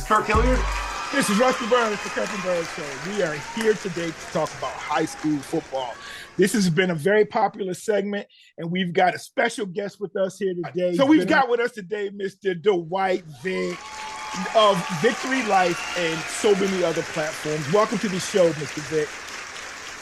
Kirk Hilliard. This is Rusty Burns for Kirk and Burns Show. We are here today to talk about high school football. This has been a very popular segment, and we've got a special guest with us here today. So we've got with us today Mr. Dwight Vick of Victory Life and so many other platforms. Welcome to the show, Mr. Vick.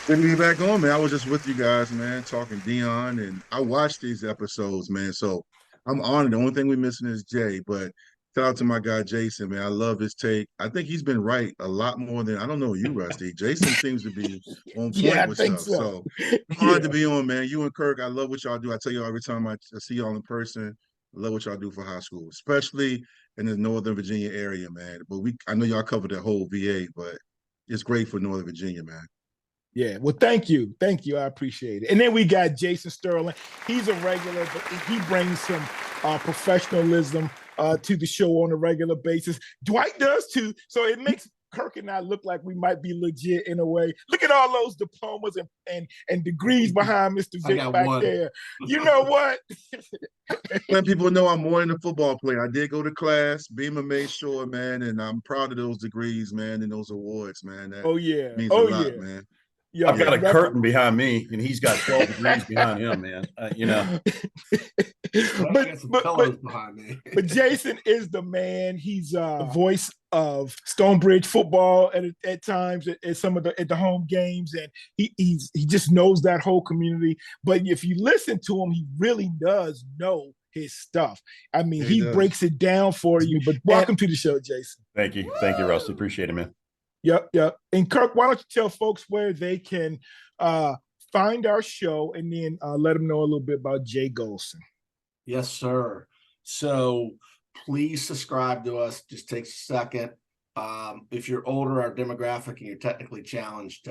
Good to be back on, man. I was just with you guys, man, talking Dion, and I watched these episodes, man. So I'm honored. The only thing we're missing is Jay, but shout out to my guy Jason, man. I love his take. I think he's been right a lot more than I don't know you, Rusty. Jason seems to be on point with stuff. So I'm honored to be on, man. You and Kirk, I love what y'all do. I tell you every time I see y'all in person, I love what y'all do for high school, especially in the Northern Virginia area, man. But I know y'all covered the whole VA, but it's great for Northern Virginia, man. Yeah, well, thank you. Thank you. I appreciate it. And then we got Jason Sterling. He's a regular, but he brings some professionalism to the show on a regular basis. Dwight does too. So it makes Kirk and I look like we might be legit in a way. Look at all those diplomas and degrees behind Mr. Vick back one there. You know what? Let people know I'm more than a football player. I did go to class. Beamer made sure, man, and I'm proud of those degrees, man, and those awards, man. That means a lot, man. Yeah, I've got a curtain behind me, and he's got 12 degrees behind him, man. But Jason is the man. He's the voice of Stonebridge football at times at some of the home games, and he just knows that whole community. But if you listen to him, he really does know his stuff. I mean, he breaks it down for you. But welcome to the show, Jason. Thank you, Rusty. Appreciate it, man. Yep. And Kirk, why don't you tell folks where they can find our show and then let them know a little bit about Jay Gholson. Yes, sir. So please subscribe to us. Just takes a second. If you're older, our demographic, and you're technically challenged,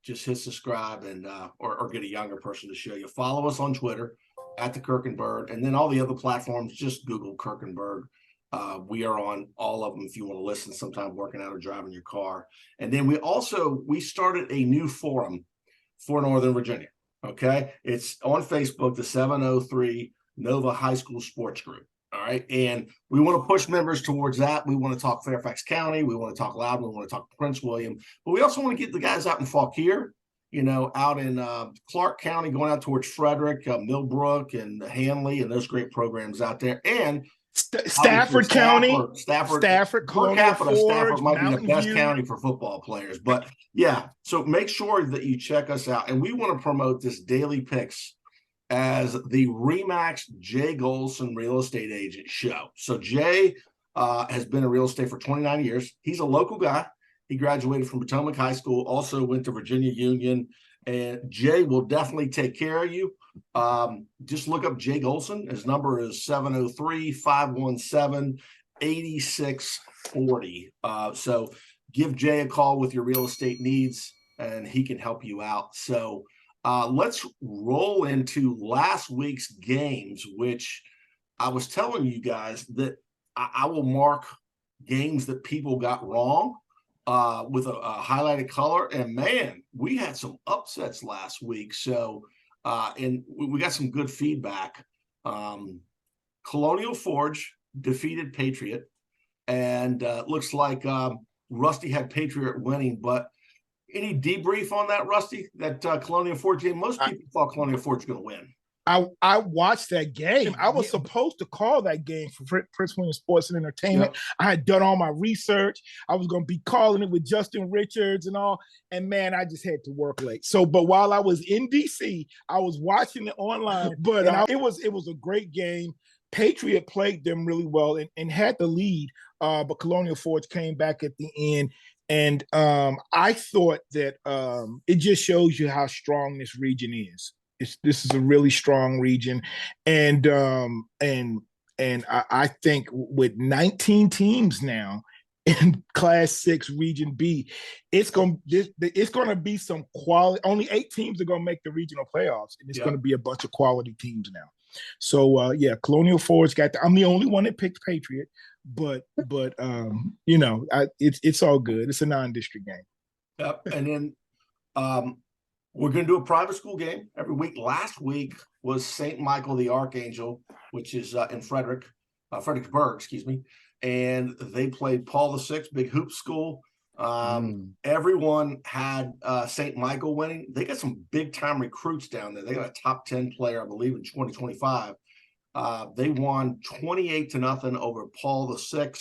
just hit subscribe and or get a younger person to show you. Follow us on Twitter at the Kirkenberg, and then all the other platforms. Just Google Kirkenberg. We are on all of them if you want to listen sometime working out or driving your car. And then we started a new forum for Northern Virginia. Okay. It's on Facebook, the 703 Nova High School Sports Group. All right. And we want to push members towards that. We want to talk Fairfax County. We want to talk Loudon. We want to talk Prince William. But we also want to get the guys out in Fauquier, out in Clark County, going out towards Frederick, Millbrook, and Hanley, and those great programs out there. And Stafford County, Stafford, Colonial Forge, Stafford might Mountain be the best View. county for football players. But yeah, so make sure that you check us out. And we want to promote this Daily Picks as the ReMax Jay Gholson Real Estate Agent show. So Jay has been in real estate for 29 years. He's a local guy. He graduated from Potomac High School, also went to Virginia Union. And Jay will definitely take care of you. Just look up Jay Gholson. His number is 703-517-8640. So give Jay a call with your real estate needs, and he can help you out. So let's roll into last week's games, which I was telling you guys that I will mark games that people got wrong with a highlighted color. And man, we had some upsets last week. So and we got some good feedback. Colonial Forge defeated Patriot, and looks like Rusty had Patriot winning. But any debrief on that, Rusty? That Colonial Forge game? Most people thought Colonial Forge was going to win. I watched that game. I was supposed to call that game for Prince William Sports and Entertainment. Yep. I had done all my research. I was going to be calling it with Justin Richards and all. And man, I just had to work late. But while I was in DC, I was watching it online. But it was a great game. Patriot played them really well and had the lead. But Colonial Forge came back at the end. And I thought that it just shows you how strong this region is. This is a really strong region, and I think with 19 teams now in Class 6 Region B, it's going to be some quality. Only 8 teams are going to make the regional playoffs, and it's going to be a bunch of quality teams now. So Colonial Forge I'm the only one that picked Patriot, but it's all good. It's a non-district game. Yep, and then. We're going to do a private school game every week. Last week was St. Michael the Archangel, which is in Fredericksburg, excuse me. and they played Paul VI, big hoop school. Everyone had St. Michael winning. They got some big time recruits down there. They got a top 10 player, I believe, in 2025. They won 28-0 over Paul VI.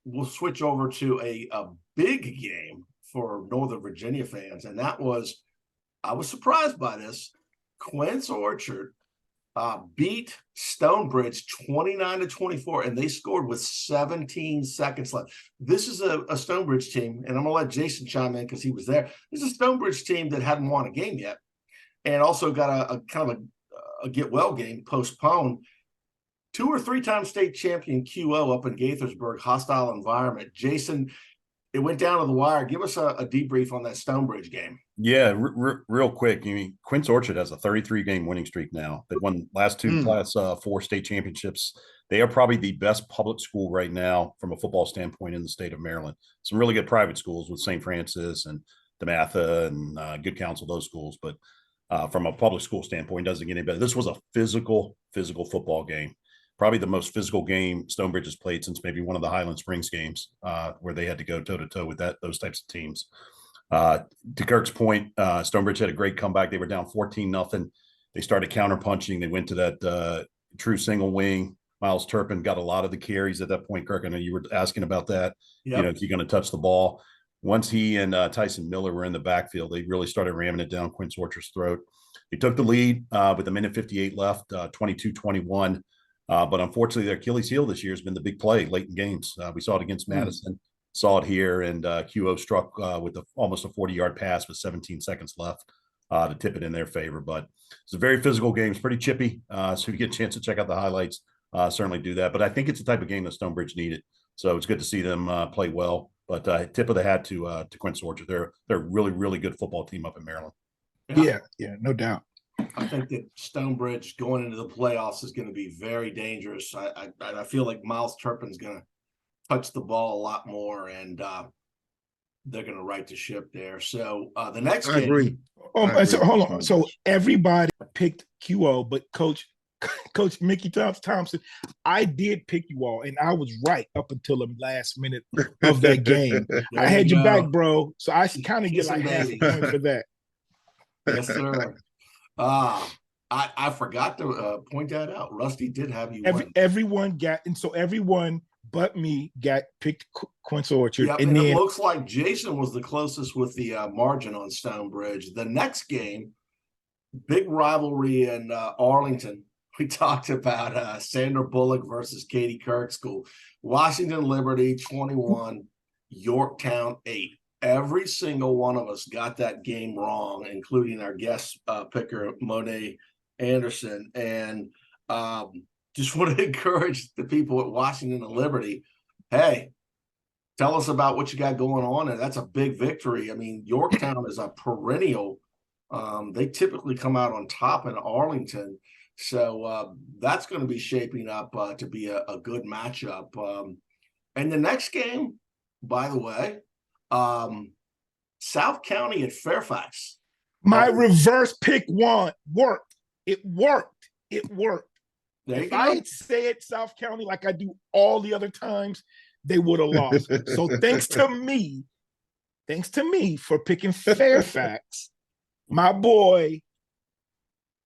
We'll switch over to a big game for Northern Virginia fans, and that was, I was surprised by this. Quince Orchard beat Stonebridge 29-24, and they scored with 17 seconds left. This is a Stonebridge team, and I'm gonna let Jason chime in because he was there. This is a Stonebridge team that hadn't won a game yet, and also got a kind of a get well game postponed. 2 or 3 time state champion QO up in Gaithersburg, hostile environment. Jason, it went down to the wire. Give us a debrief on that Stonebridge game. Yeah, real quick. I mean, Quince Orchard has a 33-game winning streak now. They've won last 2 Class 4 state championships. They are probably the best public school right now from a football standpoint in the state of Maryland. Some really good private schools with St. Francis and DeMatha and Good Counsel, those schools. But from a public school standpoint, it doesn't get any better. This was a physical football game. Probably the most physical game Stonebridge has played since maybe one of the Highland Springs games where they had to go toe-to-toe with those types of teams. To Kirk's point, Stonebridge had a great comeback. They were down 14-0. They started counterpunching. They went to that true single wing. Miles Turpin got a lot of the carries at that point. Kirk, I know you were asking about that. Yep. You know, is he going to touch the ball? Once he and Tyson Miller were in the backfield, they really started ramming it down Quince Orchard's throat. They took the lead with 1:58 left, 22-21. But unfortunately, their Achilles heel this year has been the big play late in games. We saw it against Madison, saw it here, and QO struck with almost a 40-yard pass with 17 seconds left to tip it in their favor. But it's a very physical game. It's pretty chippy. So if you get a chance to check out the highlights, certainly do that. But I think it's the type of game that Stonebridge needed. So it's good to see them play well. But tip of the hat to Quince Orchard. They're a really, really good football team up in Maryland. Yeah, no doubt. I think that Stonebridge going into the playoffs is going to be very dangerous. I feel like Miles Turpin's going to touch the ball a lot more, and they're going to right the ship there. So the next game. I agree. So hold on. So everybody picked QO, but Coach Mickey Thompson, I did pick you all, and I was right up until the last minute of that game. I had your back, bro. So I kind of get like half a point for that. Yes, sir. I forgot to point that out. Rusty did have you. Everyone got, and so everyone but me got picked Quince Orchard. Yep, and then it looks like Jason was the closest with the margin on Stonebridge. The next game, big rivalry in Arlington. We talked about Sandra Bullock versus Katie Kirk School. Washington Liberty 21, Yorktown 8. Every single one of us got that game wrong, including our guest picker, Monet Anderson. And just want to encourage the people at Washington and Liberty, hey, tell us about what you got going on. And that's a big victory. I mean, Yorktown is a perennial. They typically come out on top in Arlington. So that's going to be shaping up to be a good matchup. And the next game, by the way, South County at Fairfax. My reverse pick worked. It worked. If I had said South County like I do all the other times, they would have lost. So thanks to me for picking Fairfax. My boy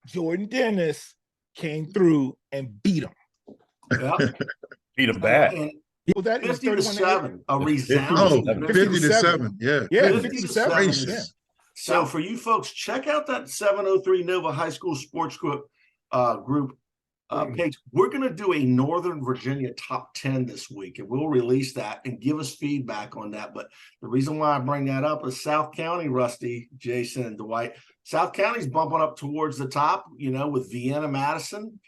Jordan Dennis came through and beat him. Yep. Beat him bad. Well, that 50-7, a resounding 50-7. Yeah, 50-7. Yeah. So for you folks, check out that 703 Nova High School Sports Group page. We're going to do a Northern Virginia top 10 this week, and we'll release that and give us feedback on that. But the reason why I bring that up is South County, Rusty, Jason, and Dwight. South County's bumping up towards the top, with Vienna, Madison.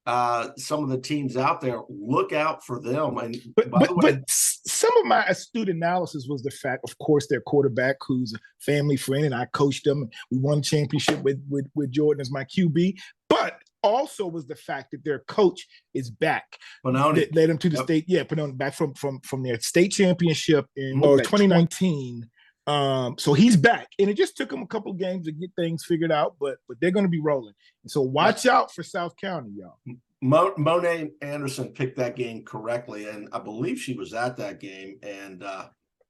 Some of the teams out there, look out for them. And but some of my astute analysis was the fact, of course, their quarterback, who's a family friend, and I coached them. We won a championship with Jordan as my QB. But also was the fact that their coach is back. That led them to the state. Yeah, Panoni back from their state championship in 2019. So he's back, and it just took him a couple of games to get things figured out, but they're going to be rolling. And so watch out for South County, y'all. Monet Anderson picked that game correctly, and I believe she was at that game. And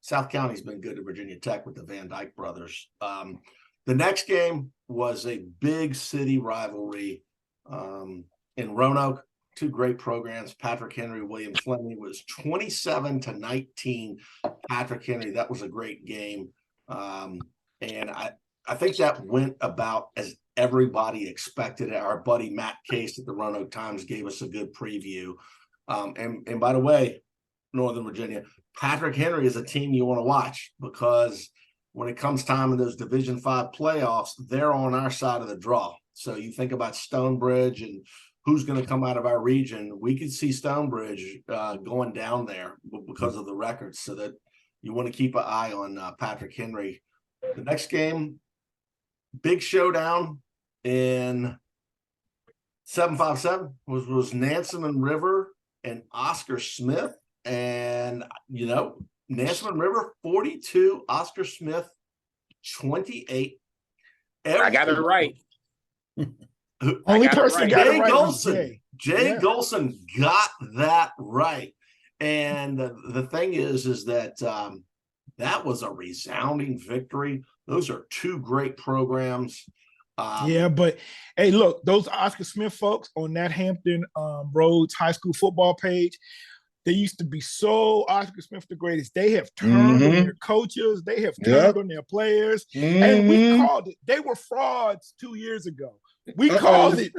South County's been good to Virginia Tech with the Van Dyke brothers. The next game was a big city rivalry in Roanoke. Two great programs. Patrick Henry, William Fleming was 27-19. Patrick Henry, that was a great game. And I think that went about as everybody expected. Our buddy Matt Case at the Roanoke Times gave us a good preview. And by the way, Northern Virginia, Patrick Henry is a team you want to watch, because when it comes time in those Division V playoffs, they're on our side of the draw. So you think about Stonebridge and who's going to come out of our region. We could see Stonebridge going down there because of the records, so that you want to keep an eye on Patrick Henry. The next game, big showdown in 757 was Nansemond and River and Oscar Smith. And, Nansemond and River 42, Oscar Smith 28. I got it right. Only person got it right was Gholson. Jay. Gholson got that right. And the thing is that that was a resounding victory. Those are two great programs. But hey, look, those Oscar Smith folks on that Hampton Roads high school football page, they used to be so Oscar Smith the greatest. They have turned on their coaches. They have turned on their players. And we called it. They were frauds 2 years ago. We called it.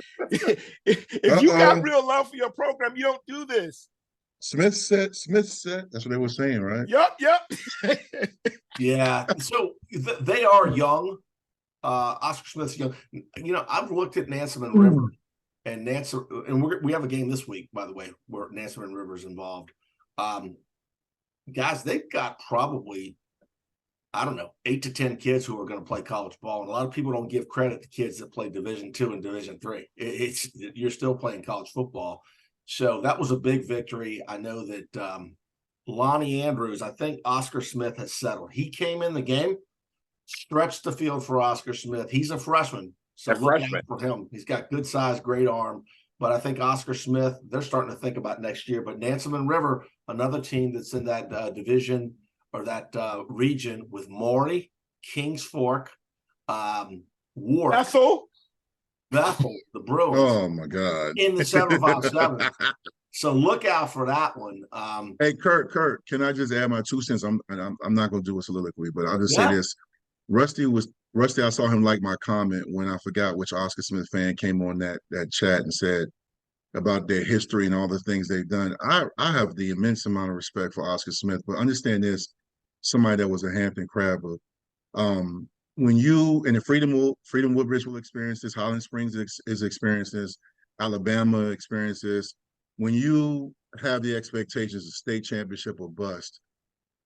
If you got real love for your program, you don't do this. Smith said. That's what they were saying, right? Yep. Yeah. So they are young. Oscar Smith's young. I've looked at Nansemond and River, and we have a game this week, by the way, where Nansemond and River is involved. Guys, they've got probably, 8 to 10 kids who are going to play college ball. And a lot of people don't give credit to kids that play Division II and Division III. You're still playing college football. So that was a big victory. I know that Lonnie Andrews, I think Oscar Smith has settled. He came in the game, stretched the field for Oscar Smith. He's a freshman, so look out for him. He's got good size, great arm. But I think Oscar Smith, they're starting to think about next year. But Nansemond River, another team that's in that division or that region with Maury, Kings Fork, Warwick. Bethel, the Bruins. Oh my God! In the 757. So look out for that one. Hey, Kurt, can I just add my 2 cents? I'm not going to do a soliloquy, but I'll just say this: Rusty. I saw him like my comment when I forgot which Oscar Smith fan came on that chat and said about their history and all the things they've done. I have the immense amount of respect for Oscar Smith, but understand this: somebody that was a Hampton Crabber. When you and the Freedom Woodbridge will experience this, Highland Springs is experiencing this, Alabama experiences this. When you have the expectations of state championship or bust,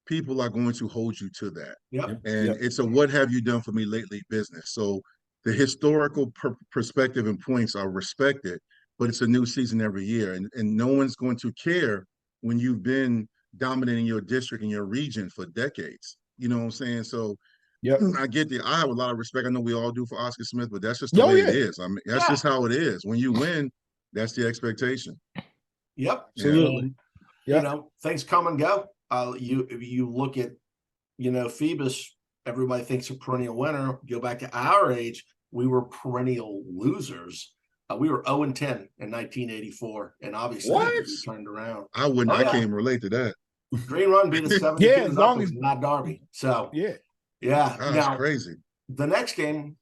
people are going to hold you to that. It's a what have you done for me lately business. So the historical perspective and points are respected, but it's a new season every year. And no one's going to care when you've been dominating your district and your region for decades. You know what I'm saying? So I get I have a lot of respect. I know we all do for Oscar Smith, but that's just the way it is. I mean, that's just how it is. When you win, that's the expectation. Yep. Absolutely. Things come and go. You look at, Phoebus, everybody thinks a perennial winner. Go back to our age, we were perennial losers. We were 0-10 in 1984, and obviously we turned around. I can't relate to that. Green Run beat us 7 as long as not Darby. So that's now, crazy. The next game,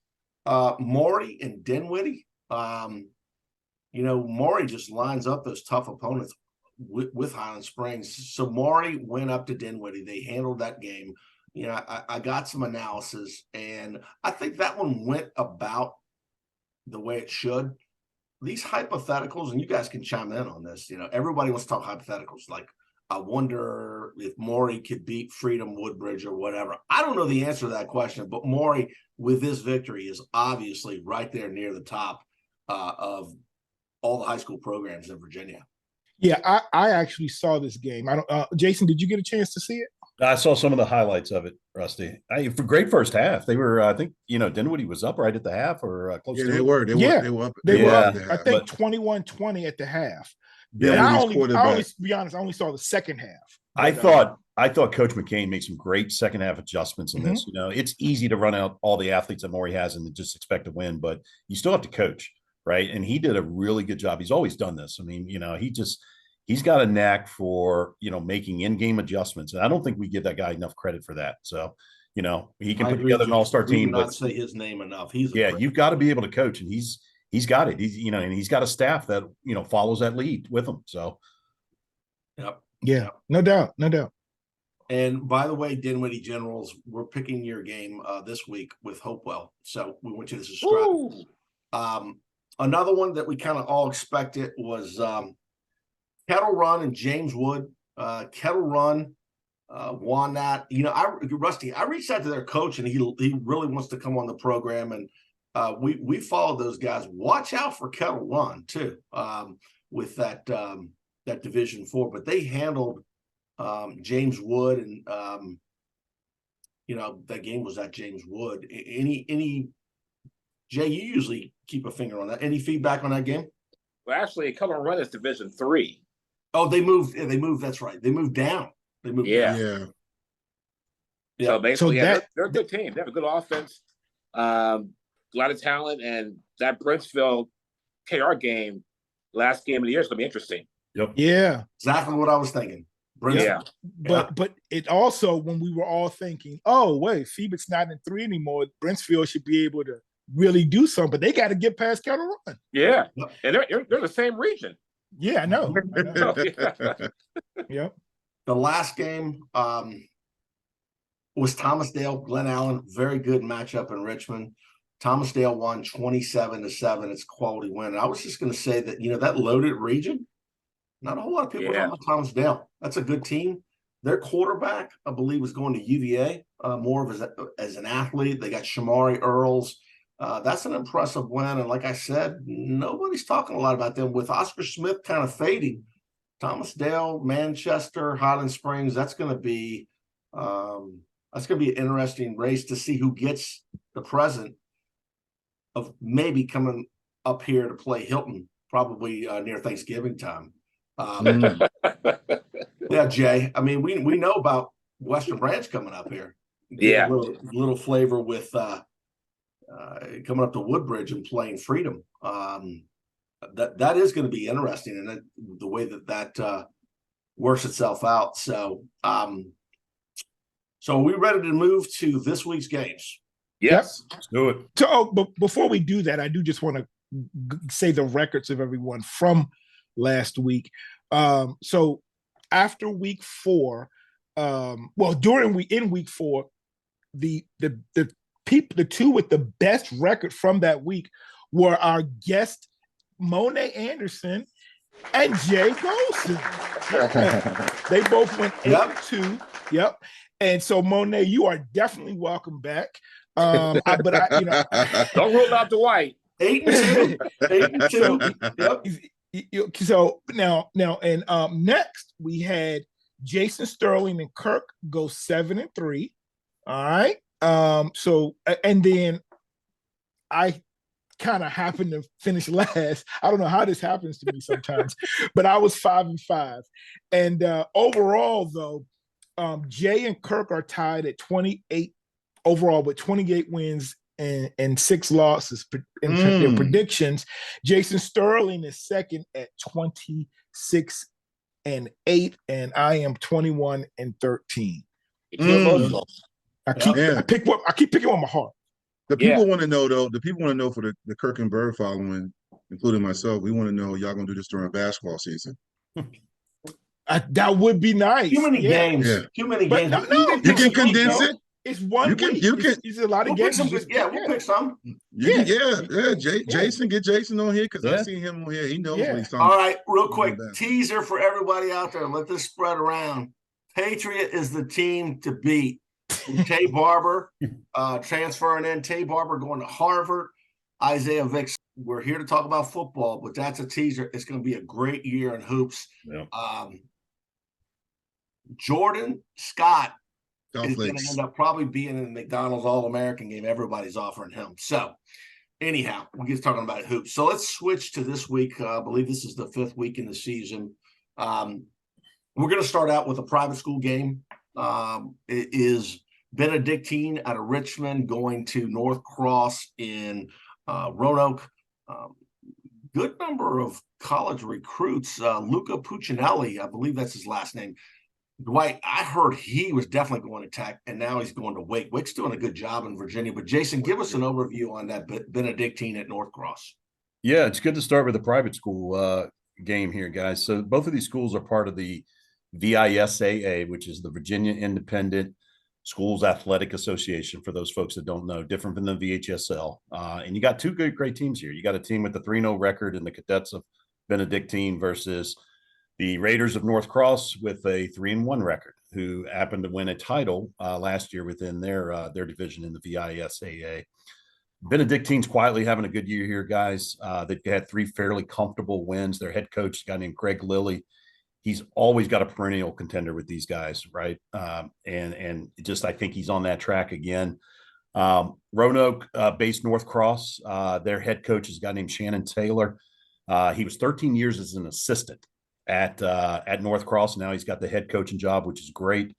Maury and Dinwiddie. Maury just lines up those tough opponents with Highland Springs. So Maury went up to Dinwiddie. They handled that game. I got some analysis, and I think that one went about the way it should. These hypotheticals, and you guys can chime in on this, everybody wants to talk hypotheticals. Like, I wonder if Maury could beat Freedom Woodbridge or whatever. I don't know the answer to that question, but Maury, with this victory, is obviously right there near the top of all the high school programs in Virginia. Yeah, I actually saw this game. Jason, did you get a chance to see it? I saw some of the highlights of it, Rusty. For great first half. They were, I think, Dinwiddie was up right at the half or close Yeah, to they it. were. They Yeah. were up. They They were were up, up there. I think, but- 21-20 at the half. Yeah. And I Dinwiddie's only, quarterback. to be honest, I only saw the second half. I But, thought Coach McCain made some great second half adjustments in this. It's easy to run out all the athletes that Maury has and just expect to win, but you still have to coach, right? And he did a really good job. He's always done this. I mean, he's got a knack for making in-game adjustments, and I don't think we give that guy enough credit for that. So, he can put together an all-star team. But not say his name enough. You've got to be able to coach, and he's got it. And he's got a staff that follows that lead with him. So, yep. Yeah, no doubt. And by the way, Dinwiddie Generals, we're picking your game this week with Hopewell. So we want you to subscribe. Another one that we kind of all expected was Kettle Run and James Wood. Kettle Run won that. Rusty, I reached out to their coach, and he really wants to come on the program. And we followed those guys. Watch out for Kettle Run too, with that Division 4. But they handled James Wood, and that game was at James Wood. Any Jay, you usually keep a finger on that. Any feedback on that game? Well, actually, Color Run is Division 3. Oh, they moved. Yeah, they moved. That's right. They moved down. They moved down. Yeah. So basically, So they're a good team. They have a good offense, a lot of talent, and that Brentsville KR game, last game of the year, is going to be interesting. Yep. Yeah. Exactly what I was thinking. Yeah. But it also, when we were all thinking, oh, wait, Phoebus not in 3 anymore, Brentsville should be able to really do something, but they got to get past Kettle Run. Yeah. And they're the same region. Yeah, I know. Yep. The last game was Thomasdale, Glen Allen. Very good matchup in Richmond. Thomasdale won 27-7. It's a quality win. And I was just going to say that, that loaded region, not a whole lot of people talking about Thomasdale. That's a good team. Their quarterback, I believe, was going to UVA more of as an athlete. They got Shamari Earls. That's an impressive win. And like I said, nobody's talking a lot about them. With Oscar Smith kind of fading, Thomasdale, Manchester, Highland Springs, that's going to be an interesting race to see who gets the present of maybe coming up here to play Hilton, probably near Thanksgiving time. Yeah, Jay. I mean, we know about Western Branch coming up here. Yeah. A little flavor with coming up to Woodbridge and playing Freedom. That is going to be interesting, and the way that works itself out. So, so are we ready to move to this week's games? Yes. Let's do it. So, but before we do that, I do just want to say the records of everyone from last week. So after week 4, in week 4, the two with the best record from that week were our guest Monet Anderson and Jay Gholson. They both went 8-2. Yep. And so Monet, you are definitely welcome back. Don't rule out the white. 8-2. 8-2. Yep. So now, and next we had Jason Sterling and Kirk go 7-3. All right. So, and then I kind of happened to finish last. I don't know how this happens to me sometimes, but I was 5-5. And overall, though, Jay and Kirk are tied at 28 overall with 28 wins and 6 losses in their predictions. Jason Sterling is second at 26-8, and I am 21-13. I keep picking on my heart. The people want to know, though. The people want to know for the Kirk and Bird following, including myself. We want to know, y'all gonna do this during basketball season? That would be nice. Too many games. Yeah. Too many But games. no, You can condense it. It's one week. It's a lot of games. We'll pick some. Jason, get Jason on here because I've seen him on here. He knows what he's talking about. All right, real quick teaser for everybody out there. Let this spread around. Patriot is the team to beat. Tay Barber transferring in. Tay Barber going to Harvard. Isaiah Vicks. We're here to talk about football, but that's a teaser. It's going to be a great year in hoops. Yeah. Jordan Scott is going to end up probably being in the McDonald's All-American game. Everybody's offering him. So anyhow, we're just talking about hoops. So let's switch to this week. I believe this is the 5th week in the season. We're going to start out with a private school game. It is Benedictine out of Richmond going to North Cross in Roanoke. Good number of college recruits. Luca Puccinelli, I believe that's his last name. Dwight, I heard he was definitely going to Tech, and now he's going to Wake. Wake's doing a good job in Virginia. But Jason, give us an overview on that Benedictine at North Cross. Yeah, it's good to start with a private school game here, guys. So both of these schools are part of the VISAA, which is the Virginia Independent Schools Athletic Association, for those folks that don't know, different than the VHSL. And you got two great teams here. You got a team with a 3-0 record in the Cadets of Benedictine versus the Raiders of North Cross with a 3-1 record, who happened to win a title last year within their division in the VISAA. Benedictine's quietly having a good year here, guys. They've had 3 fairly comfortable wins. Their head coach, a guy named Greg Lilly, he's always got a perennial contender with these guys, right? And just I think he's on that track again. Roanoke based North Cross, their head coach is a guy named Shannon Taylor. He was 13 years as an assistant at North Cross. Now he's got the head coaching job, which is great.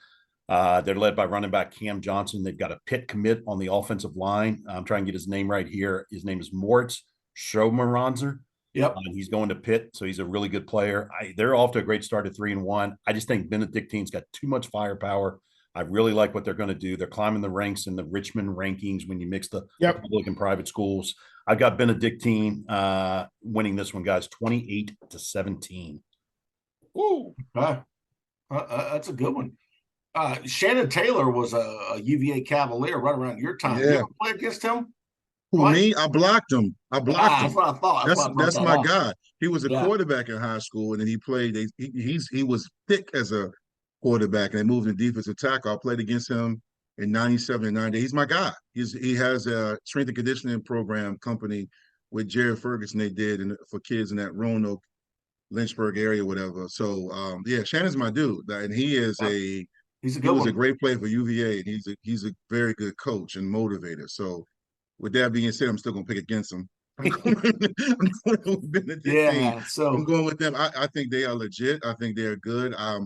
They're led by running back Cam Johnson. They've got a Pitt commit on the offensive line. I'm trying to get his name right here. His name is Moritz Schomeranzer. Yep. He's going to Pitt, so he's a really good player. They're off to a great start at 3-1. I just think Benedictine's got too much firepower. I really like what they're going to do. They're climbing the ranks in the Richmond rankings when you mix the public and private schools. I've got Benedictine winning this one, guys, 28-17. Ooh, that's a good one. Shannon Taylor was a UVA Cavalier right around your time. Yeah. You ever play against him? Who, me? I blocked him. That's what I thought. That's my guy. He was a quarterback in high school, and then he played. He was thick as a quarterback, and they moved him to defensive tackle. I played against him in '97 and '98. He's my guy. He has a strength and conditioning program company with Jared Ferguson. They did for kids in that Roanoke, Lynchburg area, whatever. So Shannon's my dude, and he is a great player for UVA, and he's a very good coach and motivator. So with that being said, I'm still gonna pick against him. I'm going with them. I think they are legit. I think they're good. I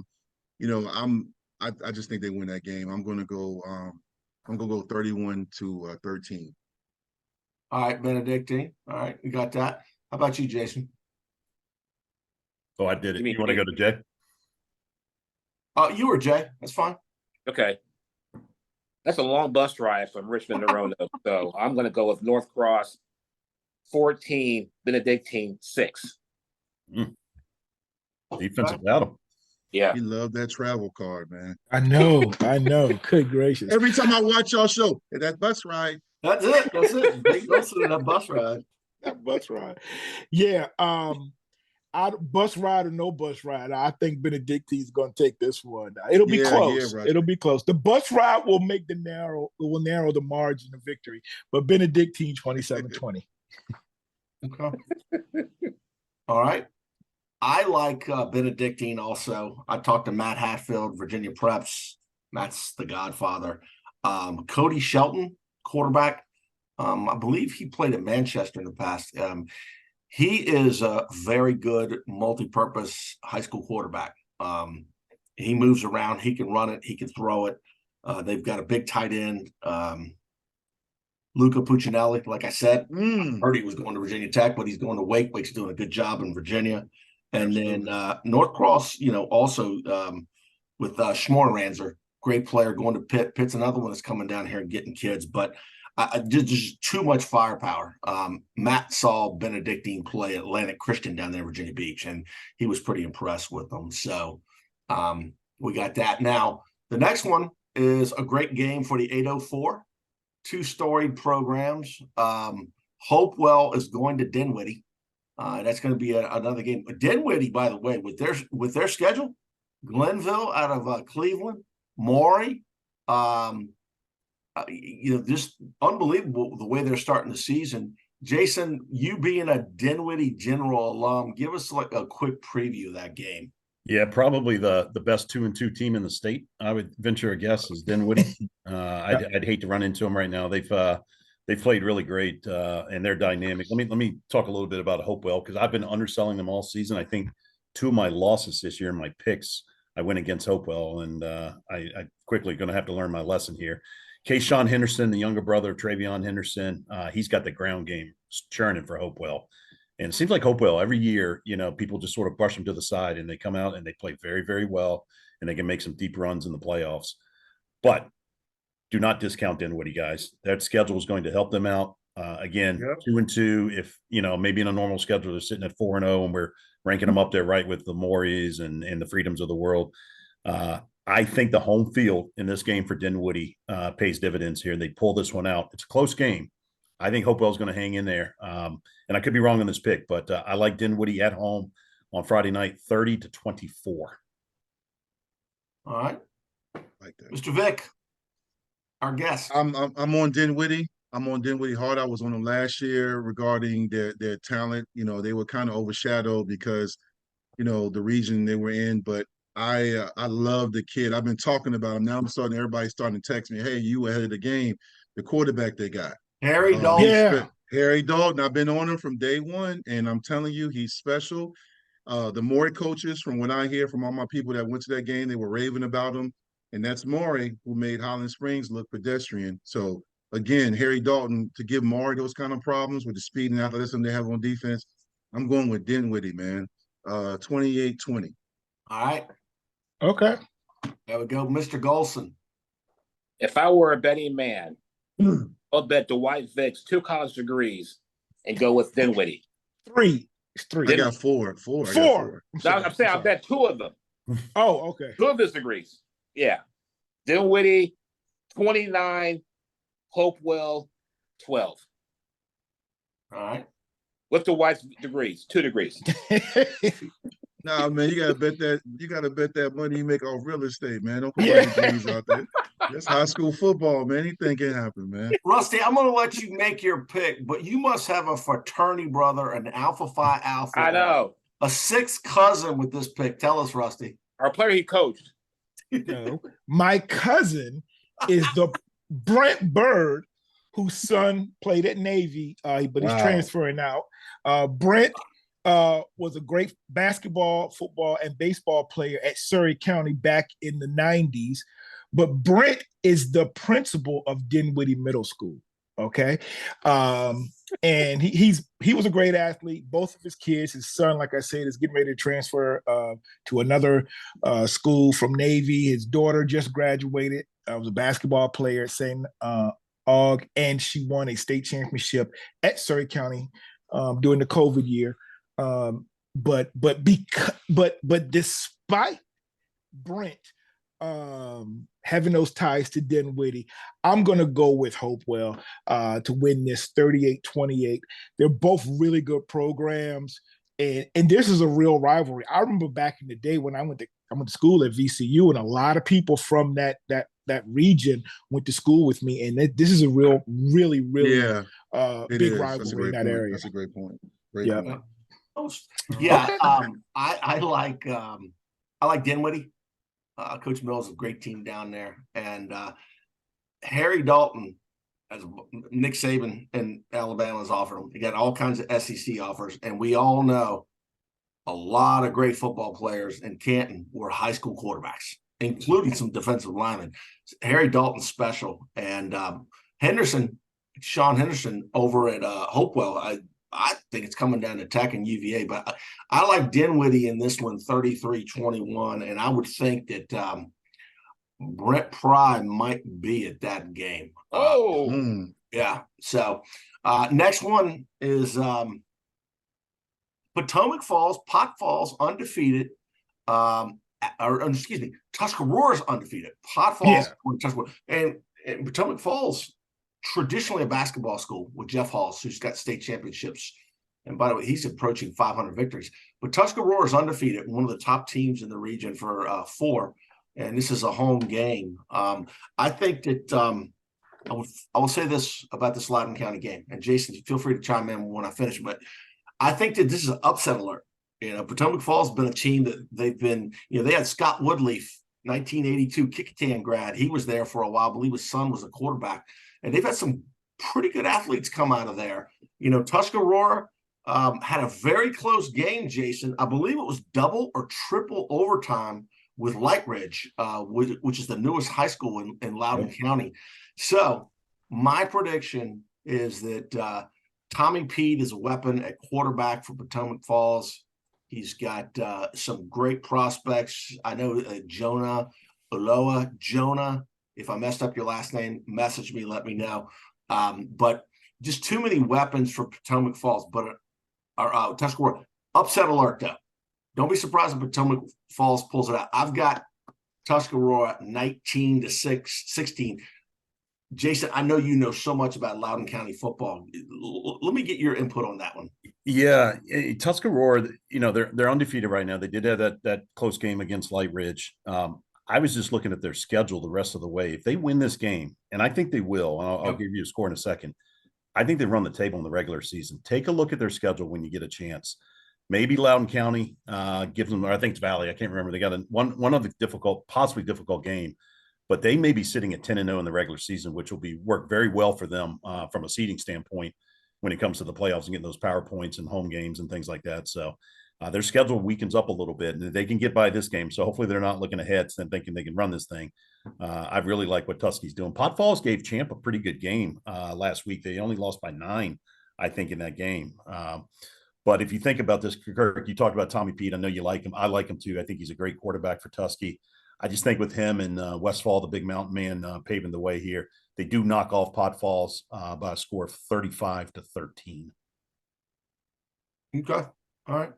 just think they win that game. I'm gonna go 31-13. All right, Benedictine. All right, we got that. How about you, Jason? Oh, I did it. You want to go to Jay? You or Jay. That's fine. Okay. That's a long bus ride from Richmond to Roanoke. So I'm going to go with North Cross 14, Benedictine 6. Defensive battle. Yeah. You love that travel card, man. I know. Good gracious. Every time I watch y'all show, that bus ride. That's it. Big Gholson in that bus ride. That bus ride. Yeah. Bus ride or no bus ride, I think Benedictine's going to take this one. It'll be close. Yeah, right. It'll be close. The bus ride will narrow the margin of victory, but Benedictine 27-20. Okay. All right. I like Benedictine also. I talked to Matt Hatfield, Virginia Preps. Matt's the godfather. Cody Shelton, quarterback. I believe he played at Manchester in the past. He is a very good multi-purpose high school quarterback. He moves around. He can run it. He can throw it. They've got a big tight end, Luca Puccinelli. Like I said, I heard he was going to Virginia Tech, but he's going to Wake. Wake's doing a good job in Virginia. And then North Cross, also with Schmorenranzer, great player going to Pitt. Pitt's another one that's coming down here and getting kids. But just too much firepower. Matt saw Benedictine play Atlantic Christian down there in Virginia Beach, and he was pretty impressed with them. So we got that. Now, the next one is a great game for the 804, 2 storied programs. Hopewell is going to Dinwiddie. That's going to be another game. Dinwiddie, by the way, with their schedule, Glenville out of Cleveland, Maury, just unbelievable the way they're starting the season. Jason, you being a Dinwiddie General alum, give us like a quick preview of that game. Yeah, probably the best 2-2 team in the state. I would venture a guess is Dinwiddie. I'd hate to run into them right now. They've played really great and they're dynamic. Let me talk a little bit about Hopewell because I've been underselling them all season. I think two of my losses this year in my picks, I went against Hopewell, and I quickly going to have to learn my lesson here. Kayshawn Henderson, the younger brother of Travion Henderson, he's got the ground game churning for Hopewell. And it seems like Hopewell every year, people just sort of brush them to the side and they come out and they play very, very well and they can make some deep runs in the playoffs. But do not discount Dinwiddie, guys. That schedule is going to help them out. Again, 2-2. If, maybe in a normal schedule, they're sitting at 4-0 and we're ranking them up there right with the Morys and the Freedoms of the world. I think the home field in this game for Dinwiddie pays dividends here. They pull this one out. It's a close game. I think Hopewell's going to hang in there. And I could be wrong on this pick, but I like Dinwiddie at home on Friday night, 30-24. All right. Like that. Mr. Vic, our guest. I'm on Dinwiddie. I'm on Dinwiddie hard. I was on them last year regarding their talent. They were kind of overshadowed because, the region they were in. But I love the kid. I've been talking about him. Now everybody's starting to text me, hey, you ahead of the game. The quarterback they got. Harry Dalton. Yeah. Harry Dalton. I've been on him from day one, and I'm telling you, he's special. The Morey coaches, from what I hear from all my people that went to that game, they were raving about him. And that's Morey who made Highland Springs look pedestrian. So, again, Harry Dalton, to give Morey those kind of problems with the speed and athleticism they have on defense, I'm going with Dinwiddie, man. 28-20. All right. Okay. There we go. Mr. Gholson. If I were a betting man, I'll bet Dwight Vicks 2 college degrees and go with Dinwiddie. 3. It's 3. I got 4. 4. I got 4. I'm saying I'll bet 2 of them. Oh, okay. 2 of his degrees. Yeah. Dinwiddie, 29, Hopewell, 12. All right. What's Dwight's degrees? 2 degrees. Nah, man, you gotta bet that money you make off real estate, man. Don't put any degrees out there. That's high school football, man. Anything can happen, man. Rusty, I'm gonna let you make your pick, but you must have a fraternity brother, an Alpha Phi Alpha. I know. A 6th cousin with this pick. Tell us, Rusty. Our player he coached. No. My cousin is the Brent Bird, whose son played at Navy, but he's transferring out. Brent was a great basketball, football, and baseball player at Surrey County back in the 90s. But Brent is the principal of Dinwiddie Middle School. Okay. And he was a great athlete. Both of his kids, his son, like I said, is getting ready to transfer to another school from Navy. His daughter just graduated. Was a basketball player at St. Aug, and she won a state championship at Surrey County during the COVID year. But despite Brent having those ties to Dinwiddie, I'm going to go with Hopewell to win this 38-28. They're both really good programs, and this is a real rivalry. I remember back in the day when I went to school at VCU, and a lot of people from that region went to school with me, and this is a really big rivalry in that area. That's a great point. Great point. Yeah, I like Dinwiddie. Coach Mills is a great team down there, and Harry Dalton, as Nick Saban in Alabama has offered him. He got all kinds of SEC offers, and we all know a lot of great football players in Canton were high school quarterbacks, including some defensive linemen. Harry Dalton's special, and Sean Henderson over at Hopewell. I think it's coming down to Tech and UVA, but I like Dinwiddie in this one, 33-21, and I would think that Brent Pry might be at that game. Yeah. So next one is Potomac Falls, Pot Falls undefeated. Tuscarora's undefeated. Pot Falls, and Potomac Falls, traditionally a basketball school with Jeff Halls, who's got state championships. And by the way, he's approaching 500 victories. But Tuscarora is undefeated, one of the top teams in the region for 4. And this is a home game. I think that I will say this about this Loudoun County game. And Jason, feel free to chime in when I finish. But I think that this is an upset alert. Potomac Falls has been a team that they've been, they had Scott Woodleaf, 1982 Kickingham grad. He was there for a while. I believe his son was a quarterback. And they've had some pretty good athletes come out of there. Tuscarora had a very close game, Jason. I believe it was double or triple overtime with Light Ridge, which is the newest high school in Loudoun County. So my prediction is that Tommy Pete is a weapon at quarterback for Potomac Falls. He's got some great prospects. I know Jonah Uloa. Jonah, if I messed up your last name, message me, let me know. But just too many weapons for Potomac Falls. But Tuscarora, upset alert though. Don't be surprised if Potomac Falls pulls it out. I've got Tuscarora 19-16. Jason, I know you know so much about Loudoun County football. Let me get your input on that one. Yeah, Tuscarora, they're undefeated right now. They did have that close game against Light Ridge. I was just looking at their schedule the rest of the way. If they win this game, and I think they will, and I'll give you a score in a second, I think they run the table in the regular season. Take a look at their schedule when you get a chance. Maybe Loudoun County gives them, or I think it's Valley. I can't remember. They got one of the possibly difficult game, but they may be sitting at 10-0 in the regular season, which will work very well for them from a seeding standpoint when it comes to the playoffs and getting those power points and home games and things like that. So their schedule weakens up a little bit, and they can get by this game. So hopefully they're not looking ahead and thinking they can run this thing. I really like what Tuskegee doing. Pot Falls gave Champ a pretty good game last week. They only lost by 9, I think, in that game. But if you think about this, Kirk, you talked about Tommy Pete. I know you like him. I like him too. I think he's a great quarterback for Tuskegee. I just think with him and Westfall, the big mountain man, paving the way here, they do knock off Pot Falls by a score of 35-13. Okay. All right.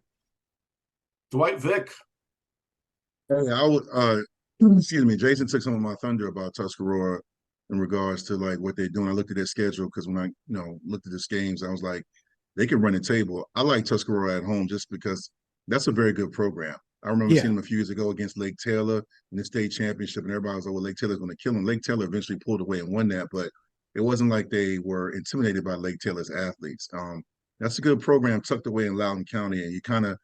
Dwight Vick. Hey, I would excuse me, Jason took some of my thunder about Tuscarora in regards to like what they're doing. I looked at their schedule because when I looked at this games, I was like, they can run a table. I like Tuscarora at home just because that's a very good program. I remember seeing them a few years ago against Lake Taylor in the state championship, and everybody was like, well, Lake Taylor's going to kill them. Lake Taylor eventually pulled away and won that, but it wasn't like they were intimidated by Lake Taylor's athletes. That's a good program tucked away in Loudoun County, and you kind of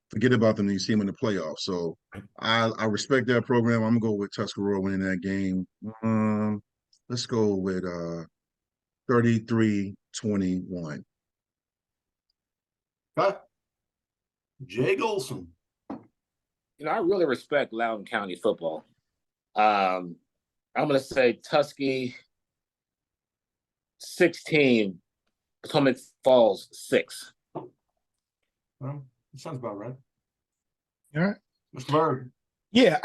forget about them and you see them in the playoffs. So I respect that program. I'm going to go with Tuscarora winning that game. Let's go with 33-21. Okay. Jay Gholson. I really respect Loudoun County football. I'm going to say Tuskegee 16, Potomac Falls 6. Well, that sounds about right. All right. Mr. Bird. Yeah,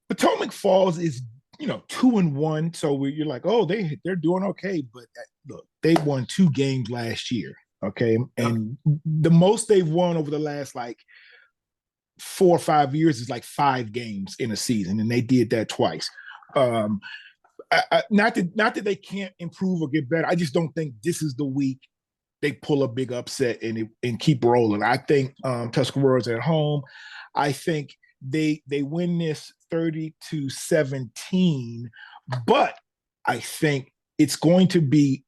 Potomac Falls is 2-1, so you're like, oh, they're doing okay, but look, they won 2 games last year, okay, and the most they've won over the last 4 or 5 years is 5 games in a season, and they did that twice. Not that they can't improve or get better. I just don't think this is the week they pull a big upset and keep rolling. I think Tuscarora's at home. I think they win this 30-17, but I think it's going to be